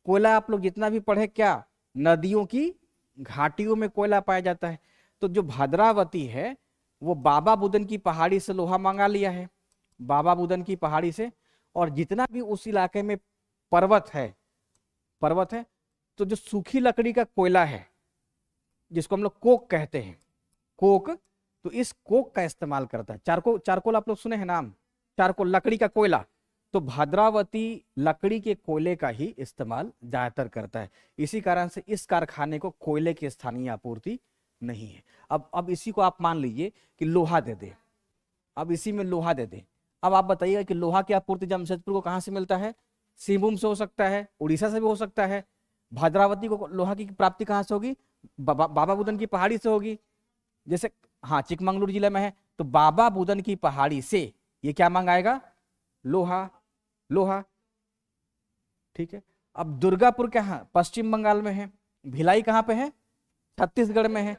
कोयला आप लोग जितना भी पढ़े, क्या नदियों की घाटियों में कोयला पाया जाता है। तो जो भद्रावती है वो बाबा बुदन की पहाड़ी से लोहा मंगा लिया है, बाबा बुदन की पहाड़ी से, और जितना भी उस इलाके में पर्वत है, पर्वत है, तो जो सूखी लकड़ी का कोयला है जिसको हम लोग कोक कहते हैं, कोक, तो इस कोक का इस्तेमाल करता है। चारकोल आप लोग सुने हैं नाम, चारकोल लकड़ी का कोयला, तो भद्रावती लकड़ी के कोयले का ही इस्तेमाल ज्यादातर करता है। इसी कारण से इस कारखाने को कोयले की स्थानीय आपूर्ति नहीं है। अब इसी को आप मान लीजिए कि लोहा दे दे, अब इसी में लोहा दे दे, अब आप बताइएगा कि लोहा की आपूर्ति जमशेदपुर को कहाँ से मिलता है, सिंहभूम से हो सकता है, उड़ीसा से भी हो सकता है। भद्रावती को लोहा की प्राप्ति कहाँ से होगी, बाबा बुदन की पहाड़ी से होगी। जैसे हाँ, चिकमंगलुरु जिले में है, तो बाबा बुदन की पहाड़ी से ये क्या मंगाएगा, लोहा, लोहा, ठीक है। अब दुर्गापुर कहाँ, पश्चिम बंगाल में है, भिलाई कहाँ पे है, छत्तीसगढ़ में है,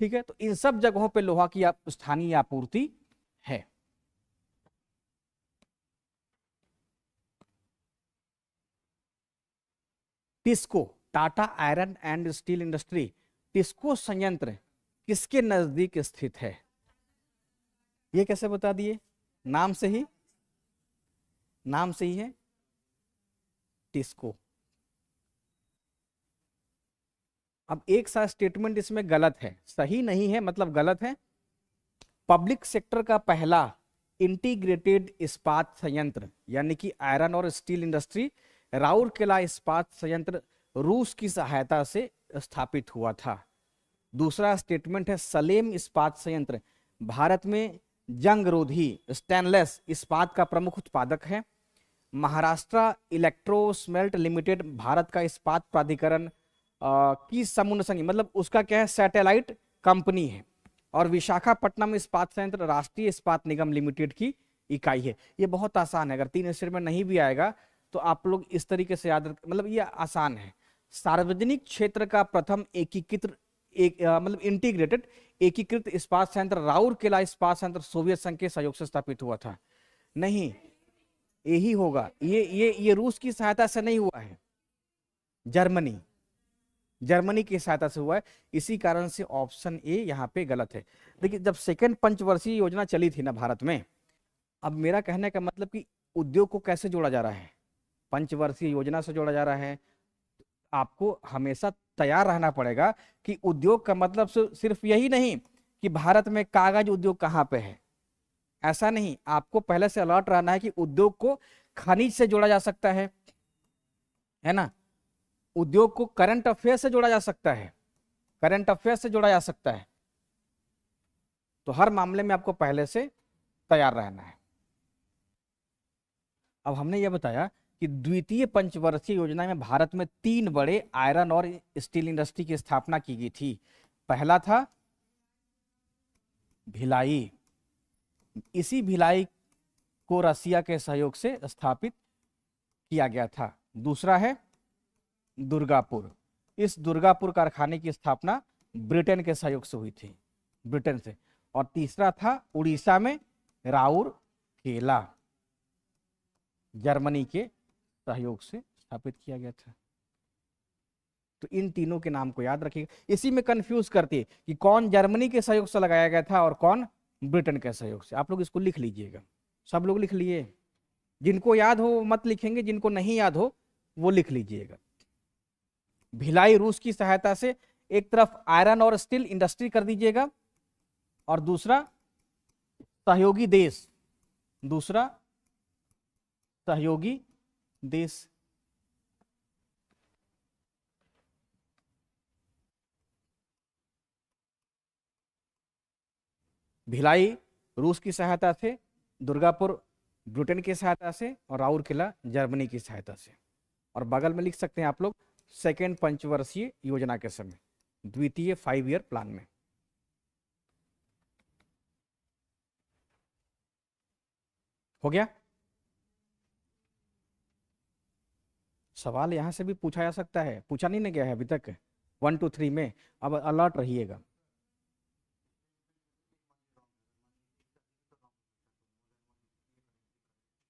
ठीक है। तो इन सब जगहों पे लोहा की स्थानीय आपूर्ति है। TISCO, Tata iron and steel industry, TISCO संयंत्र किसके नजदीक स्थित है? ये कैसे बता दिए? नाम से ही, नाम से ही है टिस्को। अब एक सा स्टेटमेंट इसमें गलत है, सही नहीं है मतलब गलत है। पब्लिक सेक्टर का पहला इंटीग्रेटेड इस्पात संयंत्र यानी कि आयरन और स्टील इंडस्ट्री राउरकेला इस्पात संयंत्र रूस की सहायता से स्थापित हुआ था। दूसरा स्टेटमेंट है सलेम इस्पात संयंत्र भारत में जंगरोधी स्टेनलेस इस्पात का प्रमुख उत्पादक है। महाराष्ट्र इलेक्ट्रोस्मेल्ट लिमिटेड भारत का इस्पात प्राधिकरण की समूह संघ मतलब उसका क्या है, सैटेलाइट कंपनी है। और विशाखापट्टनम इस्पात संयंत्र राष्ट्रीय इस्पात निगम लिमिटेड की इकाई है। ये बहुत आसान है, अगर 3 अक्षर में नहीं भी आएगा तो आप लोग इस तरीके से याद मतलब ये आसान है। सार्वजनिक क्षेत्र का प्रथम एकीकृत मतलब इंटीग्रेटेड एकीकृत इस्पात संयंत्र राउरकेला इस्पात संयंत्र सोवियत संघ के सहयोग से स्थापित हुआ था। नहीं, यही होगा, ये रूस की सहायता से नहीं हुआ है, जर्मनी की सहायता से हुआ है। इसी कारण से ऑप्शन ए यहाँ पे गलत है। देखिए जब सेकेंड पंचवर्षीय योजना चली थी ना भारत में, अब मेरा कहने का मतलब कि उद्योग को कैसे जोड़ा जा रहा है, पंचवर्षीय योजना से जोड़ा जा रहा है। आपको हमेशा तैयार रहना पड़ेगा कि उद्योग का मतलब सिर्फ यही नहीं कि भारत में कागज उद्योग कहाँ पे है, ऐसा नहीं। आपको पहले से अलर्ट रहना है कि उद्योग को खनिज से जोड़ा जा सकता है ना, उद्योग को करंट अफेयर से जोड़ा जा सकता है, करंट अफेयर से जोड़ा जा सकता है। तो हर मामले में आपको पहले से तैयार रहना है। अब हमने यह बताया कि द्वितीय पंचवर्षीय योजना में भारत में 3 बड़े आयरन और स्टील इंडस्ट्री की स्थापना की गई थी। पहला था भिलाई, इसी भिलाई को रसिया के सहयोग से स्थापित किया गया था। दूसरा है दुर्गापुर, इस दुर्गापुर कारखाने की स्थापना ब्रिटेन के सहयोग से हुई थी, ब्रिटेन से। और तीसरा था उड़ीसा में राउरकेला, जर्मनी के सहयोग से स्थापित किया गया था। तो इन तीनों के नाम को याद रखिएगा। इसी में कंफ्यूज करती है कि कौन जर्मनी के सहयोग से लगाया गया था और कौन ब्रिटेन के सहयोग से। आप लोग इसको लिख लीजिएगा, सब लोग लिख लिए, जिनको याद हो मत लिखेंगे, जिनको नहीं याद हो वो लिख लीजिएगा। भिलाई रूस की सहायता से एक तरफ आयरन और स्टील इंडस्ट्री कर दीजिएगा और दूसरा सहयोगी देश, दूसरा सहयोगी देश। भिलाई रूस की सहायता से, दुर्गापुर ब्रिटेन की सहायता से और राउरकेला जर्मनी की सहायता से। और बगल में लिख सकते हैं आप लोग सेकेंड पंचवर्षीय योजना के समय, द्वितीय 5 ईयर प्लान में। हो गया? सवाल यहां से भी पूछा जा सकता है, पूछा नहीं ना गया है अभी तक 1 2 3 में। अब अलर्ट रहिएगा।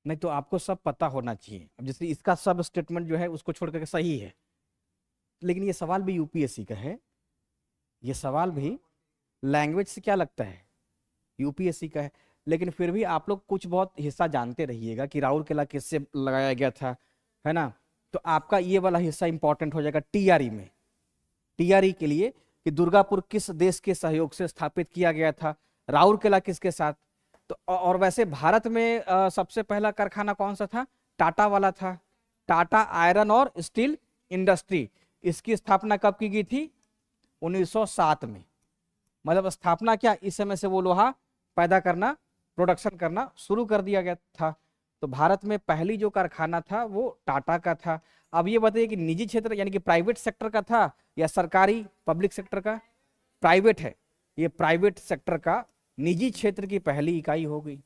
नहीं तो आपको सब पता होना चाहिए। अब जैसे इसका सब स्टेटमेंट जो है उसको छोड़ करके सही है, लेकिन ये सवाल भी यूपीएससी का है, ये सवाल भी लैंग्वेज से क्या लगता है यूपीएससी का है। लेकिन फिर भी आप लोग कुछ बहुत हिस्सा जानते रहिएगा कि राउरकेला किससे लगाया गया था, है ना। तो आपका ये वाला हिस्सा इंपॉर्टेंट हो जाएगा टीआरई में, टीआरई के लिए कि दुर्गापुर किस देश के सहयोग से स्थापित किया गया था, राउरकेला किसके साथ। तो और वैसे भारत में सबसे पहला कारखाना कौन सा था? टाटा वाला था, टाटा आयरन और स्टील इंडस्ट्री। इसकी स्थापना कब की गई थी? 1907 में। मतलब स्थापना क्या, इस समय से वो लोहा पैदा करना, प्रोडक्शन करना शुरू कर दिया गया था। तो भारत में पहली जो कारखाना था वो टाटा का था। अब ये बताइए कि निजी क्षेत्र यानी कि प्राइवेट सेक्टर का था या सरकारी पब्लिक सेक्टर का? प्राइवेट है, ये प्राइवेट सेक्टर का निजी क्षेत्र की पहली इकाई हो गई।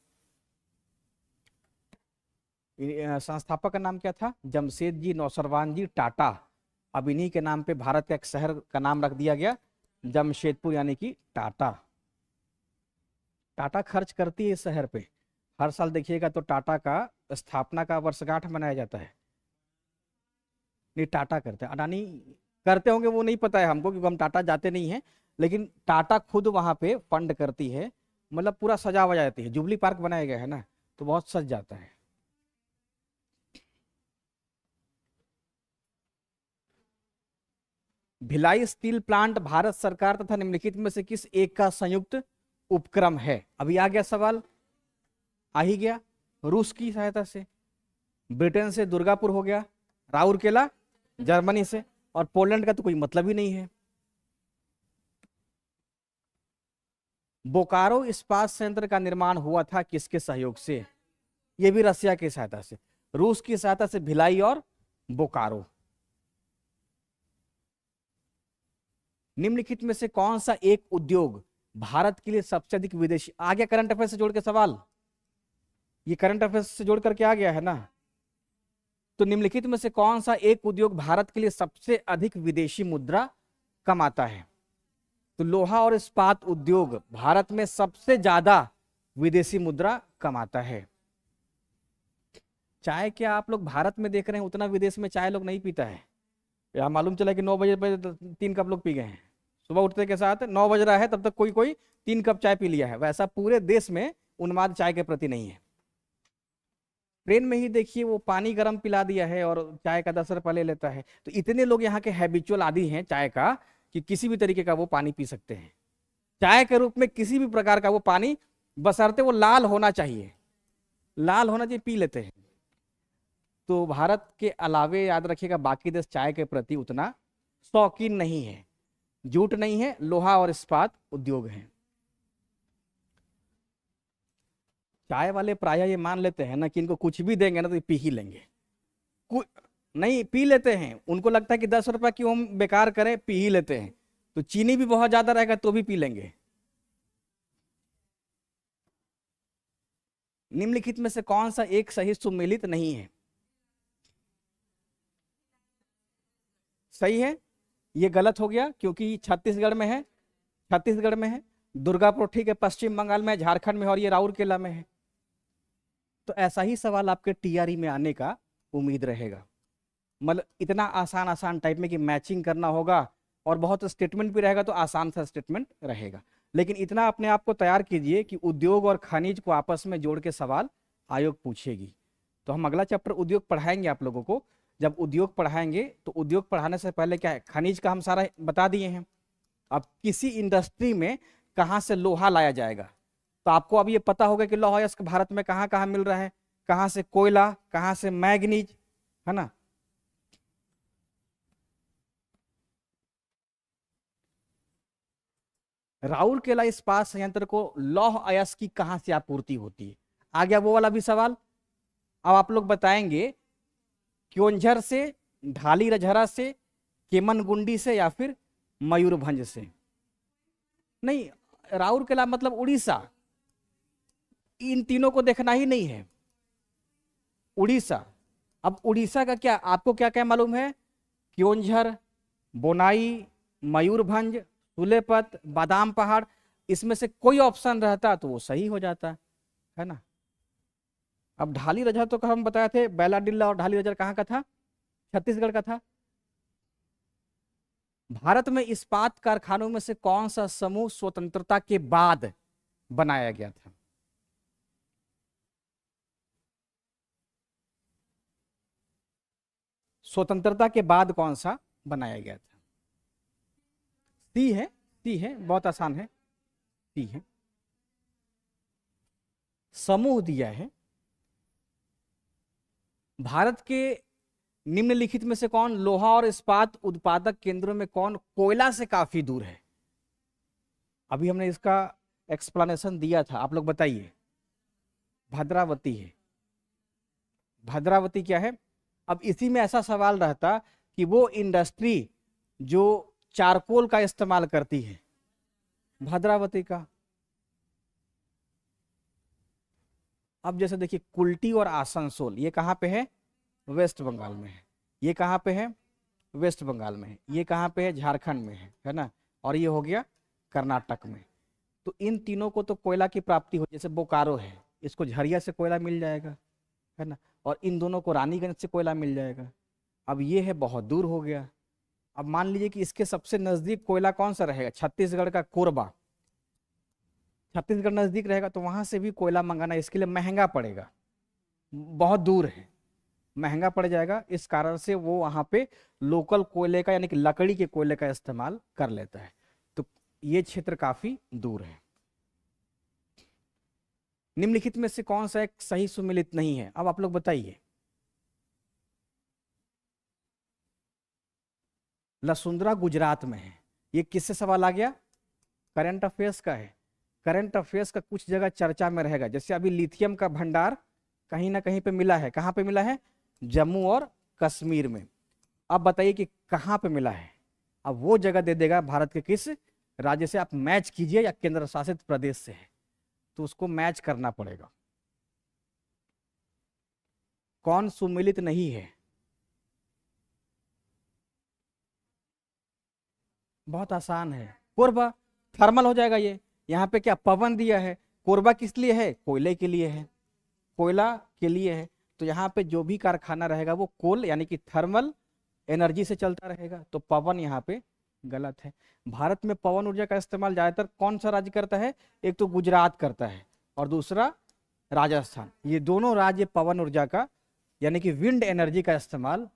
संस्थापक का नाम क्या था? जमशेद जी नौसरवान जी टाटा। अब इन्हीं के नाम पे भारत का एक शहर का नाम रख दिया गया जमशेदपुर, यानी कि टाटा। टाटा खर्च करती है इस शहर पे, हर साल देखिएगा तो टाटा का स्थापना का वर्षगांठ मनाया जाता है। नहीं, टाटा करते हैं, अडानी करते होंगे वो नहीं पता है हमको, क्योंकि हम टाटा जाते नहीं हैं। लेकिन टाटा खुद वहां पे फंड करती है, मतलब पूरा सजा वजा जाती है। जुबली पार्क बनाया गया है ना, तो बहुत सज जाता है। भिलाई स्टील प्लांट भारत सरकार तथा निम्नलिखित में से किस एक का संयुक्त उपक्रम है? अभी आ गया सवाल, आ ही गया। रूस की सहायता से, ब्रिटेन से दुर्गापुर हो गया, राउरकेला जर्मनी से, और पोलैंड का तो कोई मतलब ही नहीं है। बोकारो इस्पात संयंत्र का निर्माण हुआ था किसके सहयोग से? यह भी रसिया की सहायता से, रूस की सहायता से भिलाई और बोकारो। निम्नलिखित में से कौन सा एक उद्योग भारत के लिए सबसे अधिक विदेशी? आ गया करंट अफेयर से जोड़ के सवाल, ये करंट अफेयर से जोड़ करके आ गया है ना। तो निम्नलिखित में से कौन सा एक उद्योग भारत के लिए सबसे अधिक विदेशी मुद्रा कमाता है? तो लोहा और इस्पात उद्योग भारत में सबसे ज्यादा विदेशी मुद्रा कमाता है। चाय क्या आप लोग भारत में देख रहे हैं, उतना विदेश में चाय लोग नहीं पीता है। यहाँ मालूम चला कि 9 बजे पे 3 कप लोग पी गए हैं, सुबह उठते के साथ 9 बज रहा है तब तक कोई कोई 3 कप चाय पी लिया है। वैसा पूरे देश में उन्माद चाय के प्रति नहीं है। ट्रेन में ही देखिए वो पानी गर्म पिला दिया है और चाय का 10 रुपया ले लेता है। तो इतने लोग यहाँ के हैबिचुअल आदी हैं चाय का कि किसी भी तरीके का वो पानी पी सकते हैं। चाय के रूप में किसी भी प्रकार का वो पानी, बशर्ते वो लाल होना चाहिए, लाल होना चाहिए, पी लेते हैं। तो भारत के अलावे याद रखिएगा बाकी देश चाय के प्रति उतना शौकीन नहीं है। जूट नहीं है, लोहा और इस्पात उद्योग है। चाय वाले प्राय ये मान लेते हैं ना कि इनको कुछ भी देंगे ना तो ये पी ही लेंगे। नहीं, पी लेते हैं, उनको लगता है कि 10 रुपया क्यों हम बेकार करें, पी ही लेते हैं। तो चीनी भी बहुत ज्यादा रहेगा तो भी पी लेंगे। निम्नलिखित में से कौन सा एक सही सुमेलित नहीं है? सही है, ये गलत हो गया क्योंकि छत्तीसगढ़ में है, छत्तीसगढ़ में है। दुर्गापुर ठीक है, पश्चिम बंगाल में, झारखंड में, और ये राउरकेला में है। तो ऐसा ही सवाल आपके टीआरई में आने का उम्मीद रहेगा। मतलब इतना आसान आसान टाइप में कि मैचिंग करना होगा, और बहुत स्टेटमेंट भी रहेगा तो आसान सा स्टेटमेंट रहेगा। लेकिन इतना अपने आप को तैयार कीजिए कि उद्योग और खनिज को आपस में जोड़ के सवाल आयोग पूछेगी। तो हम अगला चैप्टर उद्योग पढ़ाएंगे आप लोगों को। जब उद्योग पढ़ाएंगे तो उद्योग पढ़ाने से पहले क्या है, खनिज का हम सारा बता दिए हैं। अब किसी इंडस्ट्री में कहाँ से लोहा लाया जाएगा, तो आपको अब ये पता होगा कि लोहा अयस्क भारत में कहाँ कहाँ मिल रहा है, कहाँ से कोयला, कहाँ से मैग्नीज, है ना। राउरकेला इस्पात संयंत्र को लौह अयस्क की कहां से आपूर्ति होती है? आ गया वो वाला भी सवाल। अब आप लोग बताएंगे क्योंझर से, ढाली रजहरा से, केमनगुंडी से, या फिर मयूरभंज से। नहीं, राउरकेला मतलब उड़ीसा, इन तीनों को देखना ही नहीं है, उड़ीसा। अब उड़ीसा का क्या, आपको क्या क्या मालूम है? क्योंझर, बोनाई, मयूरभंज, सुलेपत, बादाम पहाड़। इसमें से कोई ऑप्शन रहता तो वो सही हो जाता, है ना। अब ढाली रजहर तो हम बताए थे, बैलाडिल्ला और ढाली रजहर कहाँ का था? छत्तीसगढ़ का था। भारत में इस्पात कारखानों में से कौन सा समूह स्वतंत्रता के बाद बनाया गया था? स्वतंत्रता के बाद कौन सा बनाया गया था? सी है, सी है, बहुत आसान है, सी है। समूह दिया है। भारत के निम्नलिखित में से कौन लोहा और इस्पात उत्पादक केंद्रों में कौन कोयला से काफी दूर है? अभी हमने इसका एक्सप्लेनेशन दिया था, आप लोग बताइए। भद्रावती है। भद्रावती क्या है? अब इसी में ऐसा सवाल रहता कि वो इंडस्ट्री जो चारकोल का इस्तेमाल करती है, भद्रावती का। अब जैसे देखिए कुल्टी और आसनसोल, ये कहाँ पे है? वेस्ट बंगाल में है। ये कहाँ पे है? वेस्ट बंगाल में है। ये कहाँ पे है? झारखंड में है ना। और ये हो गया कर्नाटक में। तो इन तीनों को तो कोयला की प्राप्ति हो, जैसे बोकारो है, इसको झरिया से कोयला मिल जाएगा, है ना। और इन दोनों को रानीगंज से कोयला मिल जाएगा। अब ये है बहुत दूर हो गया। अब मान लीजिए कि इसके सबसे नजदीक कोयला कौन सा रहेगा, छत्तीसगढ़ का कोरबा। छत्तीसगढ़ नजदीक रहेगा तो वहां से भी कोयला मंगाना इसके लिए महंगा पड़ेगा, बहुत दूर है, महंगा पड़ जाएगा। इस कारण से वो वहां पे लोकल कोयले का यानी कि लकड़ी के कोयले का इस्तेमाल कर लेता है। तो ये क्षेत्र काफी दूर है। निम्नलिखित में से कौन सा एक सही सुमेलित नहीं है, अब आप लोग बताइए। लसुंद्रा गुजरात में है, ये किससे सवाल आ गया, करंट अफेयर्स का है। करंट अफेयर्स का कुछ जगह चर्चा में रहेगा, जैसे अभी लिथियम का भंडार कहीं ना कहीं पे मिला है, कहाँ पे मिला है, जम्मू और कश्मीर में। अब बताइए कि कहाँ पे मिला है। अब वो जगह दे देगा भारत के किस राज्य से, आप मैच कीजिए, या केंद्र शासित प्रदेश से है, तो उसको मैच करना पड़ेगा। कौन सुमेलित नहीं है, बहुत आसान है, कोरबा। थर्मल हो जाएगा ये, यहाँ पे क्या पवन दिया है, कोरबा किस लिए है, कोयले के लिए है, कोयला के लिए है। तो यहाँ पे जो भी कारखाना रहेगा वो कोल यानी कि थर्मल एनर्जी से चलता रहेगा, तो पवन यहाँ पे गलत है। भारत में पवन ऊर्जा का इस्तेमाल ज्यादातर कौन सा राज्य करता है, एक तो गुजरात करता है और दूसरा राजस्थान। ये दोनों राज्य पवन ऊर्जा का यानी कि विंड एनर्जी का इस्तेमाल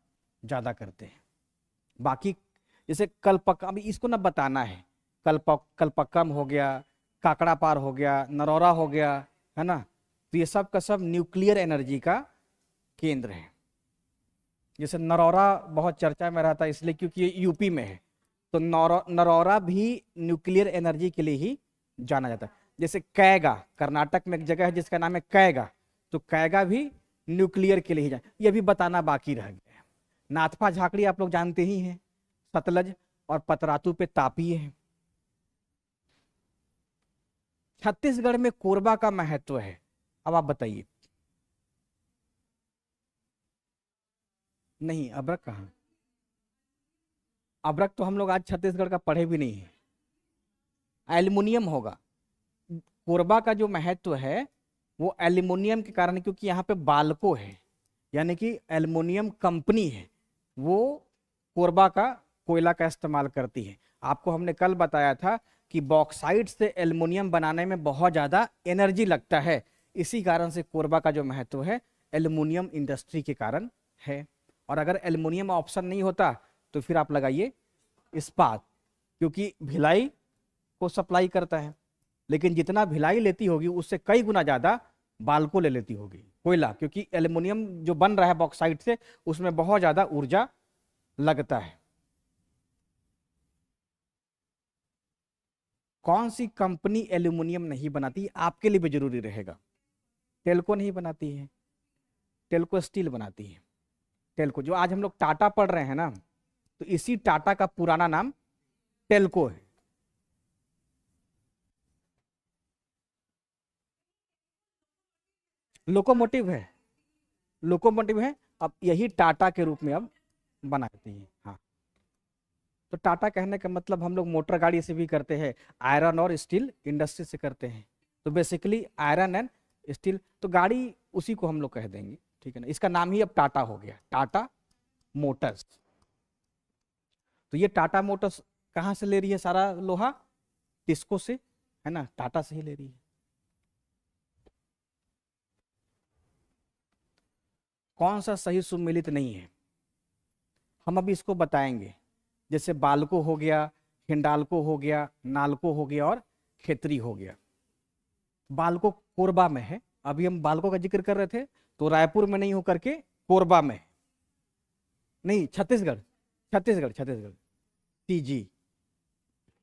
ज्यादा करते हैं। बाकी जैसे कल्पक्कम, अभी इसको ना बताना है, कल्पक्कम हो गया, काकड़ा पार हो गया, नरौरा हो गया, है ना, तो ये सब का सब न्यूक्लियर एनर्जी का केंद्र है। जैसे नरौरा बहुत चर्चा में रहता है इसलिए क्योंकि ये यूपी में है, तो नरौरा भी न्यूक्लियर एनर्जी के लिए ही जाना जाता है। जैसे कैगा, कर्नाटक में एक जगह है जिसका नाम है कैगा, तो कैगा भी न्यूक्लियर के लिए ही जाना, ये भी बताना बाकी रह गया। नाथपा झाकड़ी आप लोग जानते ही हैं, सतलज और पतरातू पे तापी है। छत्तीसगढ़ में कोरबा का महत्व है, अब आप बताइए। नहीं, अब्रक कहाँ, अब्रक तो हम लोग आज छत्तीसगढ़ का पढ़े भी नहीं है, एल्युमिनियम होगा। कोरबा का जो महत्व है वो एल्युमिनियम के कारण, क्योंकि यहाँ पे बाल्को है यानी कि एल्युमिनियम कंपनी है, वो कोरबा का कोयला का इस्तेमाल करती है। आपको हमने कल बताया था कि बॉक्साइट से एल्युमिनियम बनाने में बहुत ज़्यादा एनर्जी लगता है, इसी कारण से कोरबा का जो महत्व है एल्युमिनियम इंडस्ट्री के कारण है। और अगर एल्युमिनियम ऑप्शन नहीं होता तो फिर आप लगाइए इस्पात, क्योंकि भिलाई को सप्लाई करता है, लेकिन जितना भिलाई लेती होगी उससे कई गुना ज़्यादा बाल्को ले लेती होगी कोयला, क्योंकि एल्युमिनियम जो बन रहा है बॉक्साइट से उसमें बहुत ज़्यादा ऊर्जा लगता है। कौन सी कंपनी एल्युमिनियम नहीं बनाती, आपके लिए भी जरूरी रहेगा। टेल्को नहीं बनाती है, टेल्को स्टील बनाती है। टेल्को जो आज हम लोग टाटा पढ़ रहे हैं ना, तो इसी टाटा का पुराना नाम टेल्को है। लोकोमोटिव है, लोकोमोटिव है, अब यही टाटा के रूप में अब बनाती है। हाँ, तो टाटा कहने का मतलब हम लोग मोटर गाड़ी से भी करते हैं, आयरन और स्टील इंडस्ट्री से करते हैं, तो बेसिकली आयरन एंड स्टील, तो गाड़ी उसी को हम लोग कह देंगे, ठीक है ना। इसका नाम ही अब टाटा हो गया, टाटा मोटर्स। तो ये टाटा मोटर्स कहाँ से ले रही है सारा लोहा, टिस्को से, है ना, टाटा से ही ले रही है। कौन सा सही सुमेलित नहीं है, हम अभी इसको बताएंगे। जैसे बाल्को हो गया, हिंडाल्को हो गया, नाल्को हो गया और खेतरी हो गया। बाल्को कोरबा में है, अभी हम बाल्को का जिक्र कर रहे थे, तो रायपुर में नहीं हो करके कोरबा में, नहीं छत्तीसगढ़, छत्तीसगढ़ छत्तीसगढ़ टीजी,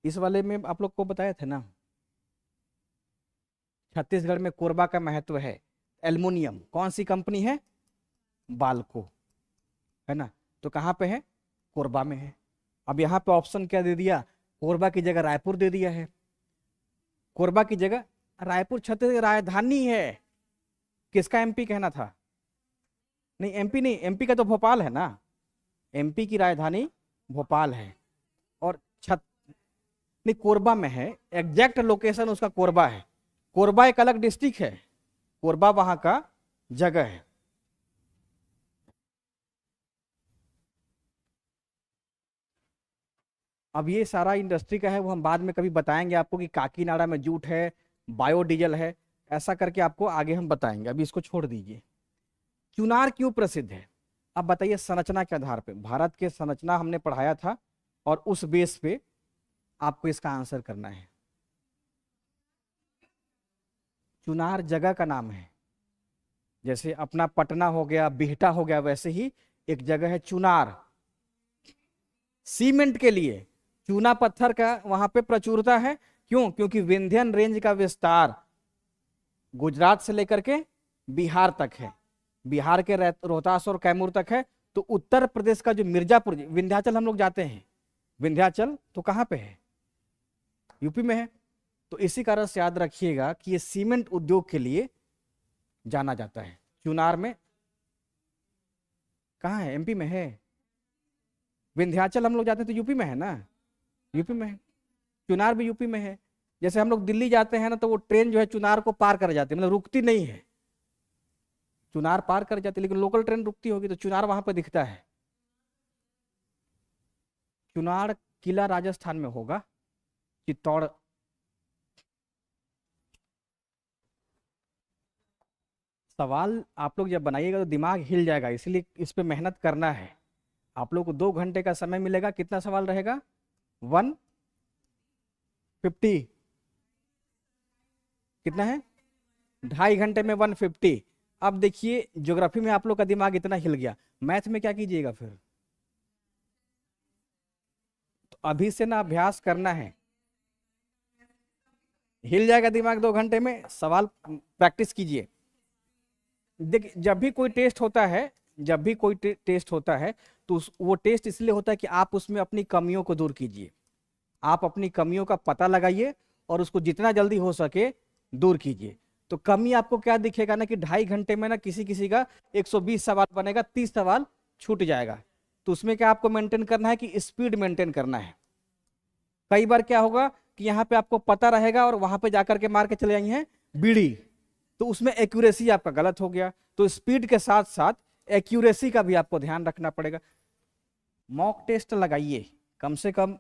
इस वाले में आप लोग को बताया था ना। छत्तीसगढ़ में कोरबा का महत्व है, एल्युमिनियम, कौन सी कंपनी है, बाल्को, है ना, तो कहाँ पे है, कोरबा में है। अब यहाँ पे ऑप्शन क्या दे दिया, कोरबा की जगह रायपुर दे दिया है। कोरबा की जगह रायपुर छत्तीसगढ़ राजधानी है, किसका एमपी कहना था, नहीं एमपी नहीं, एमपी का तो भोपाल है ना, एमपी की राजधानी भोपाल है। और नहीं, कोरबा में है, एग्जैक्ट लोकेशन उसका कोरबा है। कोरबा एक अलग डिस्ट्रिक्ट है, कोरबा वहां का जगह है। अब ये सारा इंडस्ट्री का है, वो हम बाद में कभी बताएंगे आपको कि काकीनाडा में जूट है, बायोडीजल है, ऐसा करके आपको आगे हम बताएंगे, अभी इसको छोड़ दीजिए। चुनार क्यों प्रसिद्ध है? अब बताइए, संरचना के आधार पे, भारत के संरचना हमने पढ़ाया था और उस बेस पे आपको इसका आंसर करना है। चुनार जगह का नाम है, जैसे अपना पटना हो गया, बिहटा हो गया, वैसे ही एक जगह है चुनार, सीमेंट के लिए चूना पत्थर का वहां पे प्रचुरता है। क्यों? क्योंकि विंध्यन रेंज का विस्तार गुजरात से लेकर के बिहार तक है, बिहार के रोहतास और कैमूर तक है। तो उत्तर प्रदेश का जो मिर्जापुर, विंध्याचल हम लोग जाते हैं, विंध्याचल तो कहाँ पे है? यूपी में है। तो इसी कारण से याद रखिएगा कि ये सीमेंट उद्योग के लिए जाना जाता है। चुनार में कहाँ है? एमपी में है। विंध्याचल हम लोग जाते हैं तो यूपी में है ना, यूपी में है। चुनार भी यूपी में है। जैसे हम लोग दिल्ली जाते हैं ना, तो वो ट्रेन जो है चुनार को पार कर जाती है, मतलब रुकती नहीं है, चुनार पार कर जाती है, लेकिन लोकल ट्रेन रुकती होगी तो चुनार वहां पर दिखता है। चुनार किला राजस्थान में होगा, चित्तौड़। सवाल आप लोग जब बनाइएगा तो दिमाग हिल जाएगा, इसलिए इस पे मेहनत करना है। आप लोग को 2 घंटे का समय मिलेगा। कितना सवाल रहेगा? 150। कितना है? 2.5 घंटे में 150। अब देखिए, ज्योग्राफी में आप लोग का दिमाग इतना हिल गया, मैथ में क्या कीजिएगा फिर? तो अभी से ना अभ्यास करना है। हिल जाएगा दिमाग 2 घंटे में, सवाल प्रैक्टिस कीजिए। देखिए, जब भी कोई टेस्ट होता है, जब भी कोई टेस्ट होता है, तो वो टेस्ट इसलिए होता है कि आप उसमें अपनी कमियों को दूर कीजिए। आप अपनी कमियों का पता लगाइए और उसको जितना जल्दी हो सके दूर कीजिए। तो कमी आपको क्या दिखेगा ना कि 2.5 घंटे में ना किसी किसी का 120 सवाल बनेगा, 30 सवाल छूट जाएगा। तो उसमें क्या आपको मेंटेन करना है कि स्पीड मेंटेन करना है। कई बार क्या होगा कि यहाँ पे आपको पता रहेगा और वहां पे जाकर के मार के चले जाएंगे हैं बीड़ी, तो उसमें एक्यूरेसी आपका गलत हो गया। तो स्पीड के साथ साथ एक्यूरेसी का भी आपको ध्यान रखना पड़ेगा। मॉक टेस्ट लगाइए, कम से कम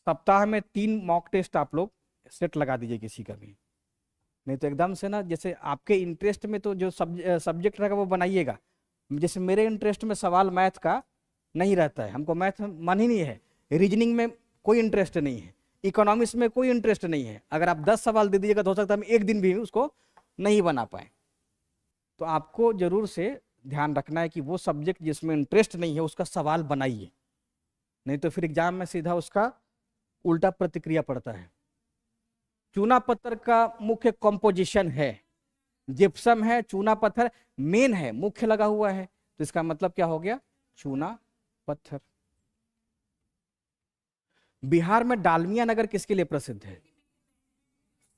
सप्ताह में 3 मॉक टेस्ट आप लोग सेट लगा दीजिए किसी का भी। नहीं तो एकदम से ना, जैसे आपके इंटरेस्ट में तो जो सब्जेक्ट रहेगा वो बनाइएगा। जैसे मेरे इंटरेस्ट में सवाल मैथ का नहीं रहता है, हमको मैथ मन ही नहीं है, रीजनिंग में कोई इंटरेस्ट नहीं है, इकोनॉमिक्स में कोई इंटरेस्ट नहीं है। अगर आप 10 सवाल दे दीजिएगा तो हो सकता है हम एक दिन भी उसको नहीं बना पाए। तो आपको जरूर से ध्यान रखना है कि वो सब्जेक्ट जिसमें इंटरेस्ट नहीं है उसका सवाल बनाइए, नहीं तो फिर एग्जाम में सीधा उसका उल्टा प्रतिक्रिया पड़ता है। चूना पत्थर का मुख्य कंपोजिशन है, जिप्सम है, चूना पत्थर मेन है, मुख्य लगा हुआ है, तो इसका मतलब क्या हो गया? चूना पत्थर। बिहार में डालमिया नगर किसके लिए प्रसिद्ध है?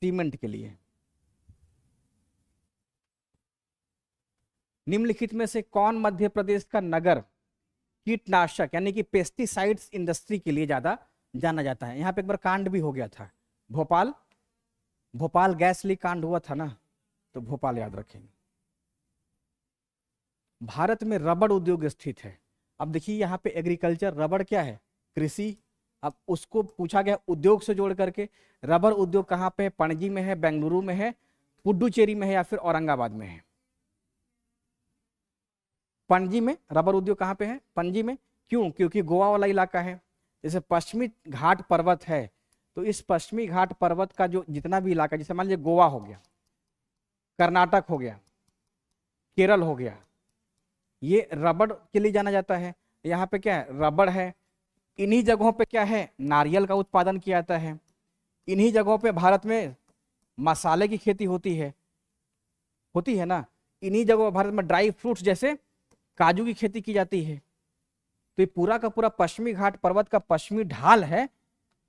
सीमेंट के लिए। निम्नलिखित में से कौन मध्य प्रदेश का नगर कीटनाशक यानी कि पेस्टिसाइड्स इंडस्ट्री के लिए ज्यादा जाना जाता है? यहां पे एक बार कांड भी हो गया था, भोपाल गैस लीक कांड हुआ था ना, तो भोपाल याद रखेंगे। भारत में रबड़ उद्योग स्थित है। अब देखिए यहाँ पे एग्रीकल्चर, रबड़ क्या है? कृषि। अब उसको पूछा गया उद्योग से जोड़ करके, रबड़ उद्योग कहाँ पे है? पणजी में है, बेंगलुरु में है, पुडुचेरी में है, या फिर औरंगाबाद में है? पणजी में रबर उद्योग कहाँ पे है? पणजी में। क्यों? क्योंकि गोवा वाला इलाका है। जैसे पश्चिमी घाट पर्वत है, तो इस पश्चिमी घाट पर्वत का जो जितना भी इलाका, जैसे मान लीजिए गोवा हो गया, कर्नाटक हो गया, केरल हो गया, ये रबड़ के लिए जाना जाता है। यहाँ पे क्या है? रबड़ है। इन्हीं जगहों पे क्या है? नारियल का उत्पादन किया जाता है। इन्हीं जगहों पे भारत में मसाले की खेती होती है ना। इन्हीं जगहों भारत में ड्राई फ्रूट्स जैसे काजू की खेती की जाती है। तो ये पूरा का पूरा पश्चिमी घाट पर्वत का पश्चिमी ढाल है,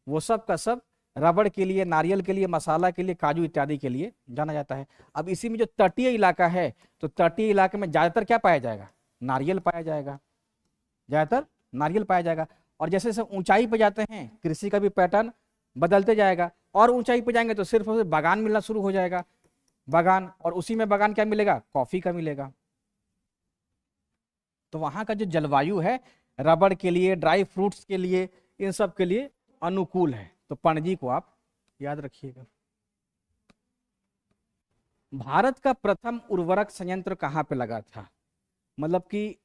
वो सब का सब रबड़ के लिए, नारियल के लिए, मसाला के लिए, काजू इत्यादि के लिए जाना जाता है। अब इसी में जो तटीय इलाका है, तो तटीय इलाके में ज्यादातर क्या पाया जाएगा? नारियल पाया जाएगा, ज्यादातर नारियल पाया जाएगा। और जैसे जैसे ऊंचाई पे जाते हैं, कृषि का भी पैटर्न बदलते जाएगा, और ऊंचाई पे जाएंगे तो सिर्फ बागान मिलना शुरू हो जाएगा, बागान। और उसी में बागान क्या मिलेगा? कॉफी का मिलेगा। तो वहां का जो जलवायु है रबड़ के लिए, ड्राई फ्रूट्स के लिए, इन सब के लिए अनुकूल है। तो पणजी को आप याद रखिएगा। भारत का प्रथम उर्वरक संयंत्र कहाँ पे लगा था? मतलब कि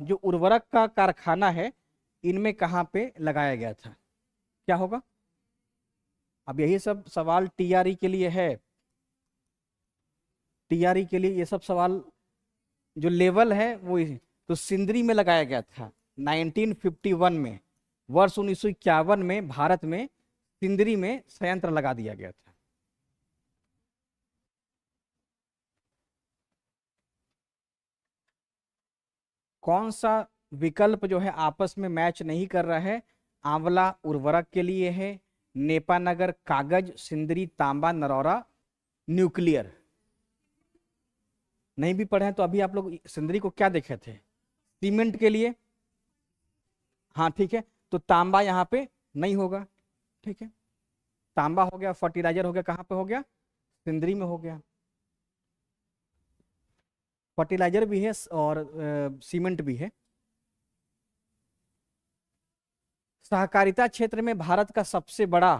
जो उर्वरक का कारखाना है इनमें कहाँ पे लगाया गया था? क्या होगा? अब यही सब सवाल टीआरई के लिए है। टीआरई के लिए ये सब सवाल जो लेवल है वो तो सिंदरी में लगाया गया था 1951 में। वर्ष 1951 में भारत में सिंदरी में संयंत्र लगा दिया गया था। कौन सा विकल्प जो है आपस में मैच नहीं कर रहा है? आंवला उर्वरक के लिए है, नेपानगर कागज, सिंदरी तांबा नरौरा न्यूक्लियर। नहीं भी पढ़े हैं तो अभी आप लोग सिंदरी को क्या देखे थे? सीमेंट के लिए। हाँ ठीक है, तो तांबा यहाँ पे नहीं होगा। ठीक है, तांबा हो गया, फर्टिलाइजर हो गया, कहाँ पे हो गया? सिंदरी में हो गया। फर्टिलाइजर भी है और सीमेंट भी है। सहकारिता क्षेत्र में भारत का सबसे बड़ा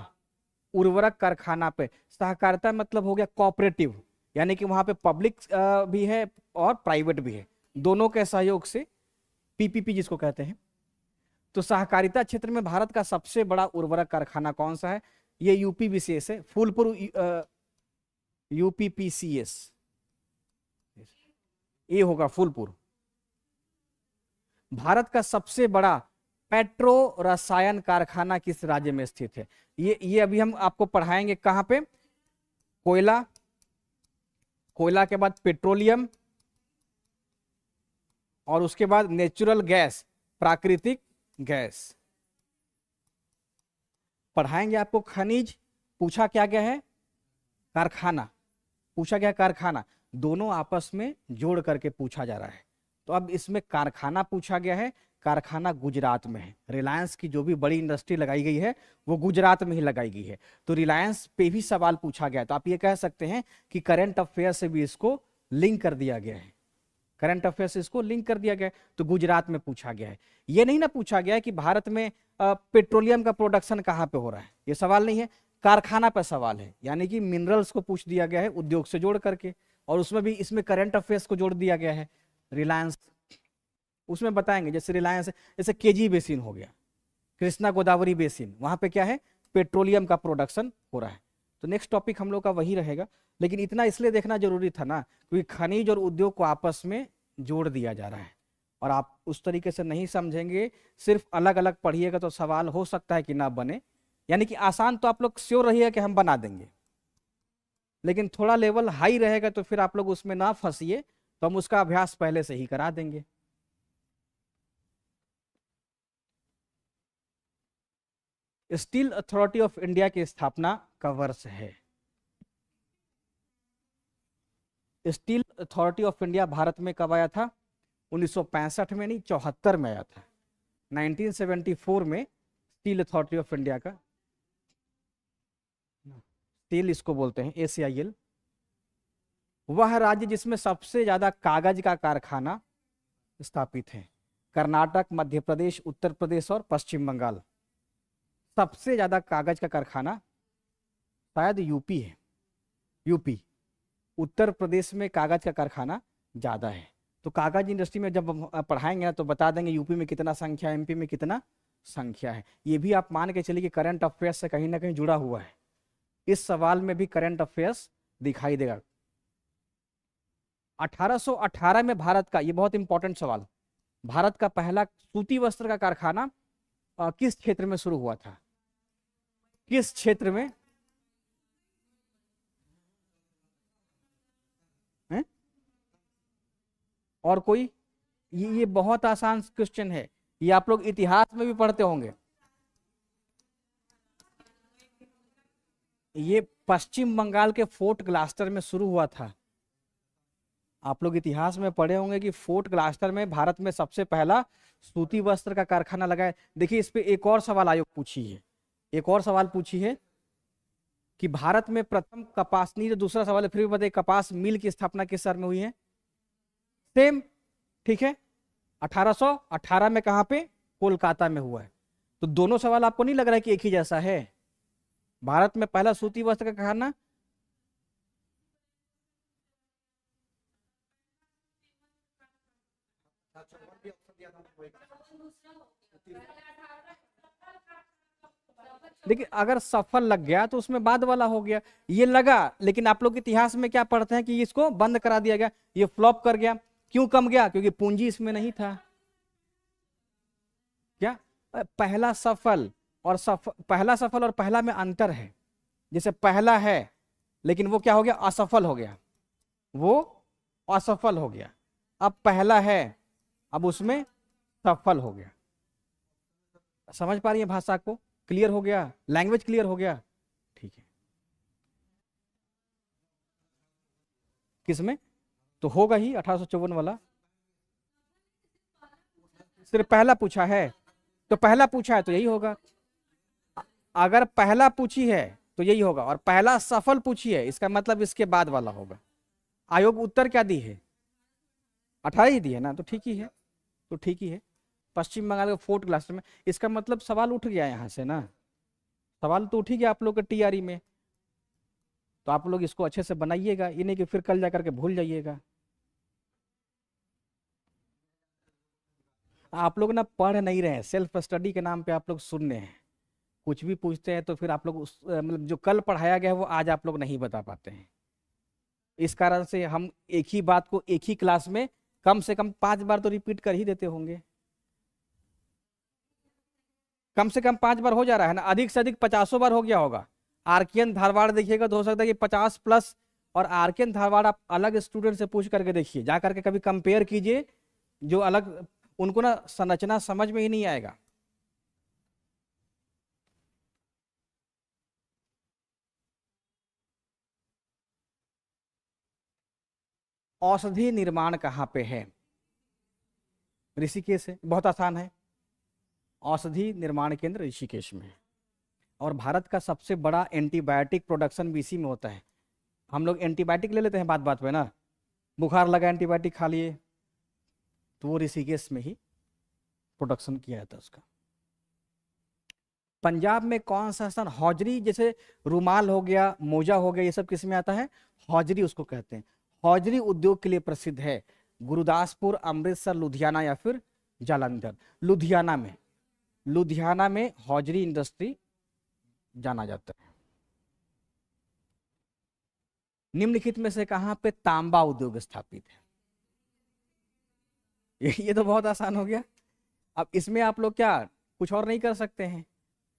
उर्वरक कारखाना पे, सहकारिता मतलब हो गया कोऑपरेटिव, यानी कि वहां पे पब्लिक भी है और प्राइवेट भी है, दोनों के सहयोग से, पीपीपी जिसको कहते हैं। तो सहकारिता क्षेत्र में भारत का सबसे बड़ा उर्वरक कारखाना कौन सा है? ये यूपी विशेष है, फूलपुर यूपीपीसीएस, ये होगा फूलपुर। भारत का सबसे बड़ा पेट्रो रसायन कारखाना किस राज्य में स्थित है? ये अभी हम आपको पढ़ाएंगे। कहां पे? कोयला, कोयला के बाद पेट्रोलियम और उसके बाद नेचुरल गैस, प्राकृतिक गैस पढ़ाएंगे आपको। खनिज पूछा क्या गया है? कारखाना पूछा गया, कारखाना दोनों आपस में जोड़ करके पूछा जा रहा है। तो अब इसमें कारखाना पूछा गया है, कारखाना गुजरात में है। रिलायंस की जो भी बड़ी इंडस्ट्री लगाई गई है वो गुजरात में ही लगाई गई है, तो रिलायंस पे भी सवाल पूछा गया। तो आप ये कह सकते हैं कि करंट अफेयर से भी इसको लिंक कर दिया गया है, करंट अफेयर से इसको लिंक कर दिया गया है, तो गुजरात में पूछा गया है। ये नहीं ना पूछा गया है कि भारत में पेट्रोलियम का प्रोडक्शन कहाँ पे हो रहा है, ये सवाल नहीं है, कारखाना पर सवाल है। यानी कि मिनरल्स को पूछ दिया गया है उद्योग से जोड़ करके, और उसमें भी इसमें करंट अफेयर्स को जोड़ दिया गया है। रिलायंस उसमें बताएंगे, जैसे रिलायंस, जैसे केजी बेसिन हो गया, कृष्णा गोदावरी बेसिन, वहां पे क्या है? पेट्रोलियम का प्रोडक्शन हो रहा है। तो नेक्स्ट टॉपिक हम लोग का वही रहेगा, लेकिन इतना इसलिए देखना जरूरी था ना, क्योंकि खनिज और उद्योग को आपस में जोड़ दिया जा रहा है, और आप उस तरीके से नहीं समझेंगे, सिर्फ अलग अलग पढ़िएगा तो सवाल हो सकता है कि ना बने। यानी कि आसान तो आप लोग श्योर रहिए कि हम बना देंगे, लेकिन थोड़ा लेवल हाई रहेगा तो फिर आप लोग उसमें ना फंसिए, तो हम उसका अभ्यास पहले से ही करा देंगे। स्टील अथॉरिटी ऑफ इंडिया की स्थापना का वर्ष है? Steel authority of India Bharat में कब आया था? 1965 में नहीं, 74 में आया था। 1974 में स्टील अथॉरिटी ऑफ इंडिया का, स्टील इसको बोलते हैं, ACIL, वह राज्य जिसमें सबसे ज्यादा कागज का कारखाना स्थापित है। कर्नाटक, मध्य प्रदेश, उत्तर प्रदेश और पश्चिम बंगाल। सबसे ज्यादा कागज का कारखाना शायद यूपी है, यूपी। उत्तर प्रदेश में कागज का कारखाना ज्यादा है। तो कागज इंडस्ट्री में जब पढ़ाएंगे ना तो बता देंगे यूपी में कितना संख्या है, MP में कितना संख्या है। ये भी आप मान के चलिए कि करंट अफेयर्स से कहीं ना कहीं जुड़ा हुआ है। इस सवाल में भी करंट अफेयर्स दिखाई देगा। 1818 में भारत का, ये बहुत इंपॉर्टेंट सवाल, भारत का पहला सूती वस्त्र का कारखाना किस क्षेत्र में शुरू हुआ था? किस क्षेत्र में? है? और कोई? ये बहुत आसान क्वेश्चन है, ये आप लोग इतिहास में भी पढ़ते होंगे। ये पश्चिम बंगाल के फोर्ट ग्लास्टर में शुरू हुआ था। आप लोग इतिहास में पढ़े होंगे कि फोर्ट ग्लास्टर में भारत में सबसे पहला सूती वस्त्र का कारखाना लगा है। देखिए इस पे एक और सवाल आयोग पूछी है, एक और सवाल पूछी है कि भारत में प्रथम कपास, नहीं तो दूसरा सवाल है, फिर भी बताइए, कपास मिल की स्थापना किस शहर में हुई है? सेम, ठीक है, 1818 में कहां पे? कोलकाता में हुआ है। तो दोनों सवाल आपको नहीं लग रहा है कि एक ही जैसा है? भारत में पहला सूती वस्त्र का कारखाना, देखिए अगर सफल लग गया तो उसमें बाद वाला हो गया, ये लगा, लेकिन आप लोग इतिहास में क्या पढ़ते हैं कि इसको बंद करा दिया गया, ये फ्लॉप कर गया। क्यों कम गया? क्योंकि पूंजी इसमें नहीं था। क्या पहला सफल और पहला सफल और पहला में अंतर है। जैसे पहला है लेकिन वो क्या हो गया? असफल हो गया, वो असफल हो गया। अब पहला है, अब उसमें सफल हो गया। समझ पा रही है भाषा को? क्लियर हो गया? लैंग्वेज क्लियर हो गया? ठीक है। किसमें? तो होगा ही 1854 वाला। सिर्फ पहला पूछा है तो पहला पूछा है तो यही होगा। अगर पहला पूछी है तो यही होगा, और पहला सफल पूछी है इसका मतलब इसके बाद वाला होगा। आयोग उत्तर क्या दी है? 18 ही दी है ना, तो ठीक ही है, तो ठीक ही है। पश्चिम बंगाल के 4th क्लास में, इसका मतलब सवाल उठ गया यहाँ से ना, सवाल तो उठ ही गया आप लोग के टीआरई में। तो आप लोग इसको अच्छे से बनाइएगा, ये नहीं कि फिर कल जाकर के भूल जाइएगा। आप लोग ना पढ़ नहीं रहे हैं, सेल्फ स्टडी के नाम पे आप लोग सुन रहे हैं। कुछ भी पूछते हैं तो फिर आप लोग उस मतलब जो कल पढ़ाया गया है वो आज आप लोग नहीं बता पाते हैं। इस कारण से हम एक ही बात को एक ही क्लास में कम से कम 5 बार तो रिपीट कर ही देते होंगे। कम से कम 5 बार हो जा रहा है ना, अधिक से अधिक 50 बार हो गया होगा। आरकेएन धारवाड़ देखिएगा तो हो सकता है कि 50+। और आरकेएन धारवाड़ आप अलग स्टूडेंट से पूछ करके देखिए, जा करके कभी कंपेयर कीजिए, जो अलग, उनको ना संरचना समझ में ही नहीं आएगा। औषधि निर्माण कहाँ पे है? ऋषिकेश है, बहुत आसान है। औषधि निर्माण केंद्र ऋषिकेश में है। और भारत का सबसे बड़ा एंटीबायोटिक प्रोडक्शन भी इसी में होता है। हम लोग एंटीबायोटिक ले लेते हैं बात बात पे ना, बुखार लगा एंटीबायोटिक खा लिए, तो वो ऋषिकेश में ही प्रोडक्शन किया जाता है उसका। पंजाब में कौन सा स्थान? हौजरी, जैसे रुमाल हो गया, मोजा हो गया, ये सब किस में आता है? हौजरी उसको कहते हैं। हौजरी उद्योग के लिए प्रसिद्ध है। गुरुदासपुर, अमृतसर, लुधियाना या फिर जालंधर। लुधियाना में हौजरी इंडस्ट्री जाना जाता है। निम्नलिखित में से कहां पे तांबा उद्योग स्थापित है? ये तो बहुत आसान हो गया। अब इसमें आप लोग क्या कुछ और नहीं कर सकते हैं?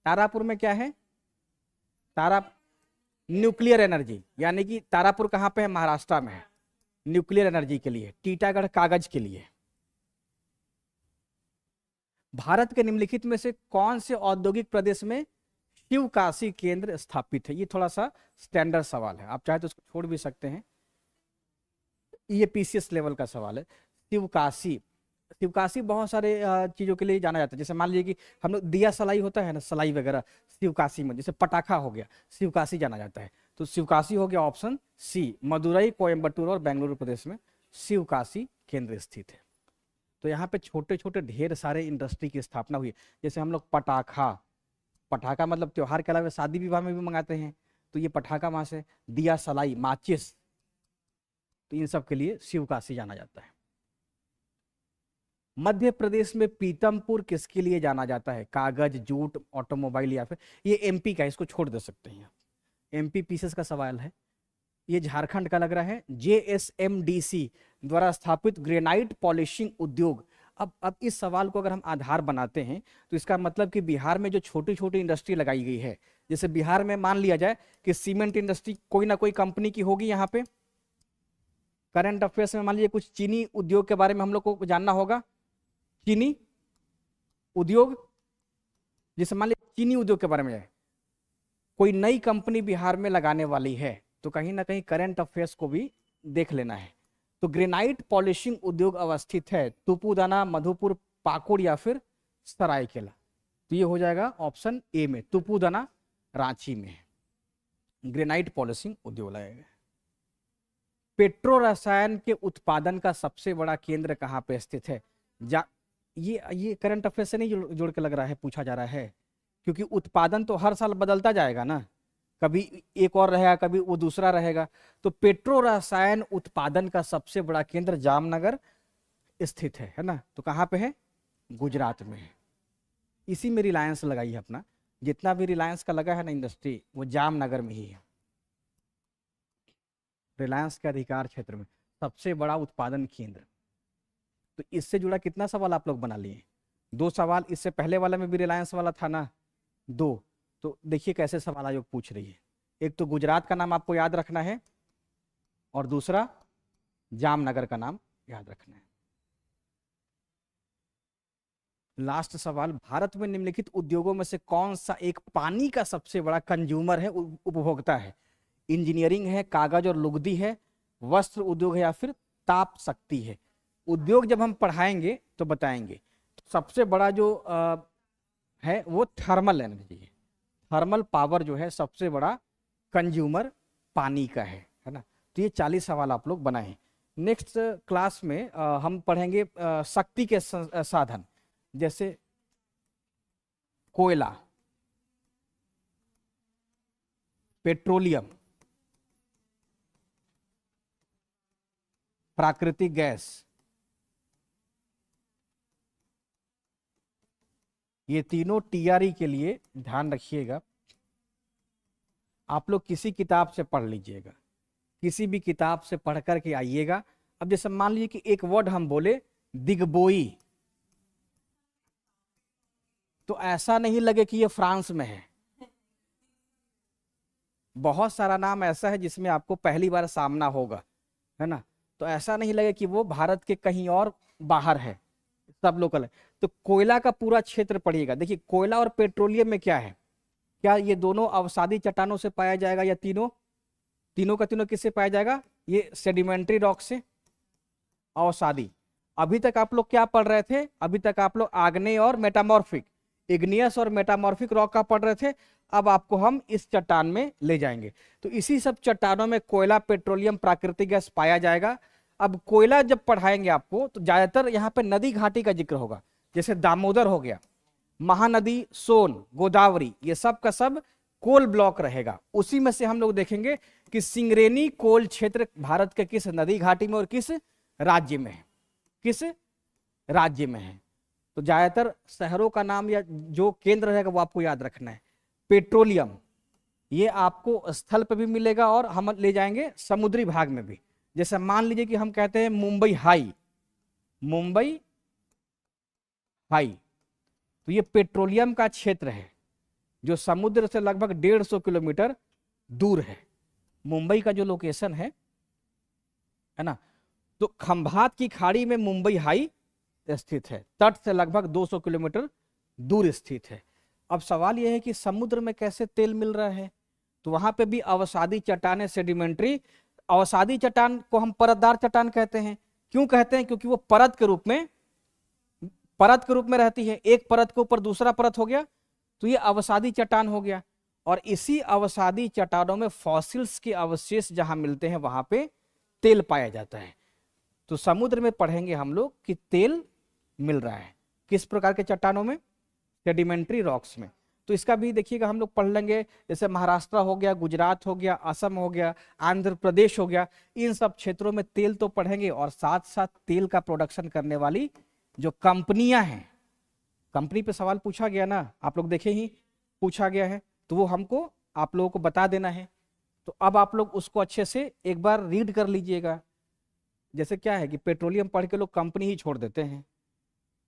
तारापुर में क्या है? तारा न्यूक्लियर एनर्जी, यानी कि तारापुर कहां पे है? महाराष्ट्र में है, न्यूक्लियर एनर्जी के लिए। टीटागढ़ कागज के लिए। भारत के निम्नलिखित में से कौन से औद्योगिक प्रदेश में शिवकाशी केंद्र स्थापित है? ये थोड़ा सा स्टैंडर्ड सवाल है, आप चाहे तो उसको छोड़ भी सकते हैं, ये पीसीएस लेवल का सवाल है। शिवकाशी, शिवकाशी बहुत सारे चीजों के लिए जाना जाता है। जैसे मान लीजिए कि हम लोग दिया सलाई होता है ना, सलाई वगैरह शिवकाशी में, जैसे पटाखा हो गया, शिवकाशी जाना जाता है। तो शिवकाशी हो गया ऑप्शन सी। मदुरई, कोयम्बटूर और बेंगलुरु प्रदेश में शिवकाशी केंद्र स्थित है। तो यहाँ पे छोटे छोटे ढेर सारे इंडस्ट्री की स्थापना हुई है। जैसे हम लोग पटाखा, पटाखा मतलब त्योहार के अलावा शादी विवाह में भी मंगाते हैं, तो ये पटाखा वहां से। दिया सलाई, माचिस, तो इन सब के लिए शिवकाशी जाना जाता है। मध्य प्रदेश में पीतमपुर किसके लिए जाना जाता है? कागज, जूट, ऑटोमोबाइल या फिर, ये एमपी का, इसको छोड़ दे सकते हैं। एमपी पीसेस का सवाल है। ये झारखंड का लग रहा है। जेएसएमडीसी द्वारा स्थापित ग्रेनाइट पॉलिशिंग उद्योग। अब इस सवाल को अगर हम आधार बनाते हैं तो इसका मतलब कि बिहार में जो छोटी छोटी इंडस्ट्री लगाई गई है, जैसे बिहार में मान लिया जाए कि सीमेंट इंडस्ट्री कोई ना कोई कंपनी की होगी। यहाँ पे करंट अफेयर्स में मान लीजिए कुछ चीनी उद्योग के बारे में हम लोग को जानना होगा। चीनी उद्योग, जैसे मान लीजिए चीनी उद्योग के बारे में है, कोई नई कंपनी बिहार में लगाने वाली है, तो कहीं ना कहीं करंट अफेयर्स को भी देख लेना है। तो ग्रेनाइट पॉलिशिंग उद्योग अवस्थित है तुपुदाना, मधुपुर, पाकुड़ या फिर सरायकेला। तो ये हो जाएगा ऑप्शन ए में, तुपुदाना रांची में है ग्रेनाइट पॉलिशिंग उद्योग लगाएगा। पेट्रो रसायन के उत्पादन का सबसे बड़ा केंद्र कहाँ पे स्थित है? ये करंट अफेयर से नहीं जोड़ के लग रहा है, पूछा जा रहा है, क्योंकि उत्पादन तो हर साल बदलता जाएगा ना, कभी एक और रहेगा, कभी वो दूसरा रहेगा। तो पेट्रो रसायन उत्पादन का सबसे बड़ा केंद्र जामनगर स्थित है ना। तो कहाँ पे है? गुजरात में है। इसी में रिलायंस लगाई है अपना, जितना भी रिलायंस का लगा है ना इंडस्ट्री, वो जामनगर में ही है। रिलायंस के अधिकार क्षेत्र में सबसे बड़ा उत्पादन केंद्र। तो इससे जुड़ा कितना सवाल आप लोग बना लिए? 2 सवाल। इससे पहले वाला में भी रिलायंस वाला था ना, 2। तो देखिए कैसे सवाल आयोग पूछ रही है। एक तो गुजरात का नाम आपको याद रखना है, और दूसरा जामनगर का नाम याद रखना है। लास्ट सवाल, भारत में निम्नलिखित उद्योगों में से कौन सा एक पानी का सबसे बड़ा कंज्यूमर है, उपभोक्ता है? इंजीनियरिंग है, कागज और लुगदी है, वस्त्र उद्योग है, या फिर ताप शक्ति है? उद्योग जब हम पढ़ाएंगे तो बताएंगे। तो सबसे बड़ा जो है वो थर्मल एनर्जी है। थर्मल पावर जो है सबसे बड़ा कंज्यूमर पानी का है ना। तो ये 40 सवाल आप लोग बनाए। नेक्स्ट क्लास में हम पढ़ेंगे शक्ति के साधन, जैसे कोयला, पेट्रोलियम, प्राकृतिक गैस। ये तीनों टीआरई के लिए ध्यान रखिएगा। आप लोग किसी किताब से पढ़ लीजिएगा, किसी भी किताब से पढ़ करके आइएगा। अब जैसे मान लीजिए कि एक वर्ड हम बोले दिग्बोई, तो ऐसा नहीं लगे कि ये फ्रांस में है। बहुत सारा नाम ऐसा है जिसमें आपको पहली बार सामना होगा, है ना। तो ऐसा नहीं लगे कि वो भारत के कहीं और बाहर है, सब लोकल है। तो कोयला का पूरा क्षेत्र पढ़िएगा। देखिए कोयला और पेट्रोलियम में क्या है, क्या ये दोनों अवसादी चट्टानों से पाया जाएगा, या तीनों का तीनों किससे पाया जाएगा? ये सेडिमेंट्री रॉक से, अवसादी। अभी तक आप लोग क्या पढ़ रहे थे? अभी तक आप लोग आग्नेय और मेटामॉर्फिक, इग्नियस और मेटामॉर्फिक रॉक का पढ़ रहे थे। अब आपको हम इस चट्टान में ले जाएंगे। तो इसी सब चट्टानों में कोयला, पेट्रोलियम, प्राकृतिक गैस पाया जाएगा। अब कोयला जब पढ़ाएंगे आपको तो ज्यादातर यहाँ पे नदी घाटी का जिक्र होगा, जैसे दामोदर हो गया, महानदी, सोन, गोदावरी, ये सब का सब कोल ब्लॉक रहेगा। उसी में से हम लोग देखेंगे कि सिंगरेनी कोल क्षेत्र भारत के किस नदी घाटी में और किस राज्य में है, किस राज्य में है। तो ज्यादातर शहरों का नाम या जो केंद्र रहेगा वो आपको याद रखना है। पेट्रोलियम, ये आपको स्थल पे भी मिलेगा और हम ले जाएंगे समुद्री भाग में भी। जैसे मान लीजिए कि हम कहते हैं मुंबई हाई, मुंबई हाई, तो ये पेट्रोलियम का क्षेत्र है जो समुद्र से लगभग 150 किलोमीटर दूर है। मुंबई का जो लोकेशन है ना, तो खंभात की खाड़ी में मुंबई हाई स्थित है, तट से लगभग 200 किलोमीटर दूर स्थित है। अब सवाल यह है कि समुद्र में कैसे तेल मिल रहा है? तो वहां पे भी अवसादी चट्टानें, सेडिमेंट्री। अवसादी चट्टान को हम परतदार चट्टान कहते हैं। क्यों कहते हैं? क्योंकि वो परत के रूप में रहती है। एक परत के ऊपर दूसरा परत हो गया, तो ये अवसादी चट्टान हो गया। और इसी अवसादी चट्टानों में फॉसिल्स के अवशेष जहां मिलते हैं वहां पे तेल पाया जाता है। तो समुद्र में पढ़ेंगे हम लोग कि तेल मिल रहा है किस प्रकार के चट्टानों में? सेडिमेंट्री रॉक्स में। तो इसका भी देखिएगा हम लोग पढ़ लेंगे। जैसे महाराष्ट्र हो गया, गुजरात हो गया, असम हो गया, आंध्र प्रदेश हो गया, इन सब क्षेत्रों में तेल तो पढ़ेंगे, और साथ साथ तेल का प्रोडक्शन करने वाली जो कंपनियां हैं, कंपनी पे सवाल पूछा गया ना, आप लोग देखे ही पूछा गया है, तो वो हमको आप लोगों को बता देना है। तो अब आप लोग उसको अच्छे से एक बार रीड कर लीजिएगा। जैसे क्या है कि पेट्रोलियम पढ़ के लोग कंपनी ही छोड़ देते हैं,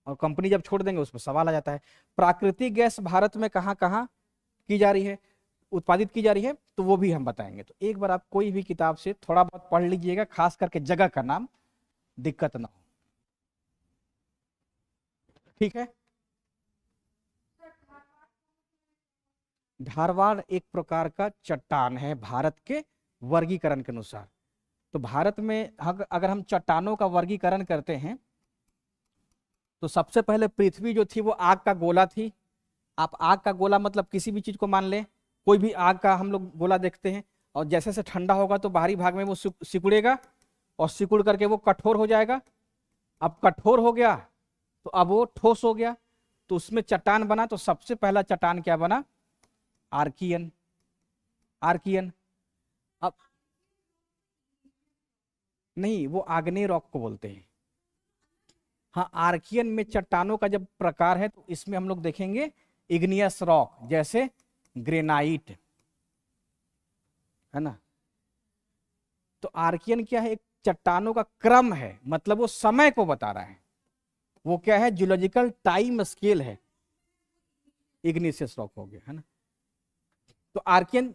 और कंपनी जब छोड़ देंगे उस पर सवाल आ जाता है। प्राकृतिक गैस भारत में कहाँ कहाँ की जा रही है, उत्पादित की जा रही है, तो वो भी हम बताएंगे। तो एक बार आप कोई भी किताब से थोड़ा बहुत पढ़ लीजिएगा, खास करके जगह का नाम, दिक्कत ना हो। ठीक है। धारवाड़ एक प्रकार का चट्टान है भारत के वर्गीकरण के अनुसार। तो भारत में अगर हम चट्टानों का वर्गीकरण करते हैं तो सबसे पहले पृथ्वी जो थी वो आग का गोला थी। आप आग का गोला मतलब किसी भी चीज को मान लें, कोई भी आग का हम लोग गोला देखते हैं, और जैसे जैसे ठंडा होगा तो बाहरी भाग में वो सिकुड़ेगा, और सिकुड़ करके वो कठोर हो जाएगा। अब कठोर हो गया तो अब वो ठोस हो गया, तो उसमें चट्टान बना। तो सबसे पहला चट्टान क्या बना? आर्कियन। आर्कियन। अब नहीं, वो आग्नेय रॉक को बोलते हैं। हाँ, आर्कियन में चट्टानों का जब प्रकार है तो इसमें हम लोग देखेंगे इग्नियस रॉक, जैसे ग्रेनाइट, है ना। तो आर्कियन क्या है? एक चट्टानों का क्रम है, मतलब वो समय को बता रहा है। वो क्या है? जियोलॉजिकल टाइम स्केल है। इग्नियस रॉक हो गया, है ना। तो आर्कियन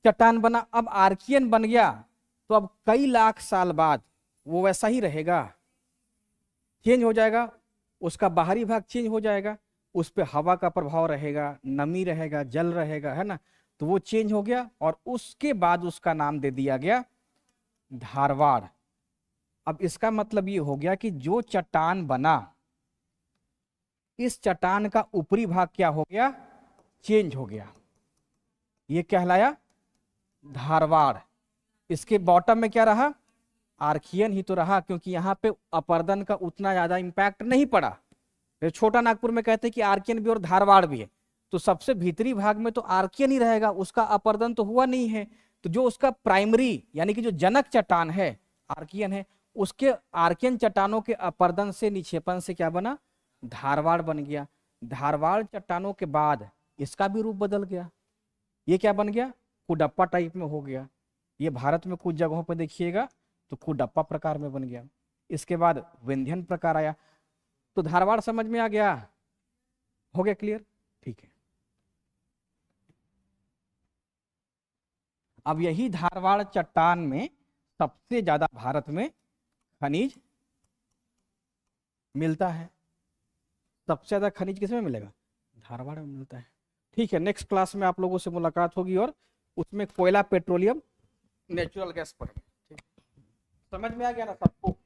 चट्टान बना। अब आर्कियन बन गया तो अब कई लाख साल बाद वो वैसा ही रहेगा? चेंज हो जाएगा। उसका बाहरी भाग चेंज हो जाएगा, उस पर हवा का प्रभाव रहेगा, नमी रहेगा, जल रहेगा, है ना। तो वो चेंज हो गया और उसके बाद उसका नाम दे दिया गया धारवाड़। अब इसका मतलब ये हो गया कि जो चट्टान बना, इस चट्टान का ऊपरी भाग क्या हो गया? चेंज हो गया। ये कहलाया धारवाड़। इसके बॉटम में क्या रहा? आर्कियन ही तो रहा, क्योंकि यहाँ पे अपर्दन का उतना ज्यादा इंपैक्ट नहीं पड़ा। छोटा नागपुर में कहते हैं कि आर्कियन भी और धारवाड़ भी है, तो सबसे भीतरी भाग में तो आर्कियन ही रहेगा, उसका अपर्दन तो हुआ नहीं है। तो जो उसका प्राइमरी यानी कि जो जनक चट्टान है आर्कियन है, उसके आर्कियन चट्टानों के अपर्दन से, निक्षेपण से क्या बना? धारवाड़ बन गया। धारवाड़ चट्टानों के बाद इसका भी रूप बदल गया। ये क्या बन गया? कुडप्पा टाइप में हो गया। ये भारत में कुछ जगहों पर देखिएगा तो कुडप्पा प्रकार में बन गया। इसके बाद विंध्यन प्रकार आया। तो धारवाड़ समझ में आ गया? हो गया क्लियर? ठीक है। अब यही धारवाड़ चट्टान में सबसे ज्यादा भारत में खनिज मिलता है। सबसे ज्यादा खनिज किसमें मिलेगा? धारवाड़ में मिलता है। ठीक है, नेक्स्ट क्लास में आप लोगों से मुलाकात होगी और उसमें कोयला, पेट्रोलियम, नेचुरल गैस पढ़ेंगे। ठीक, समझ में आ गया ना सबको?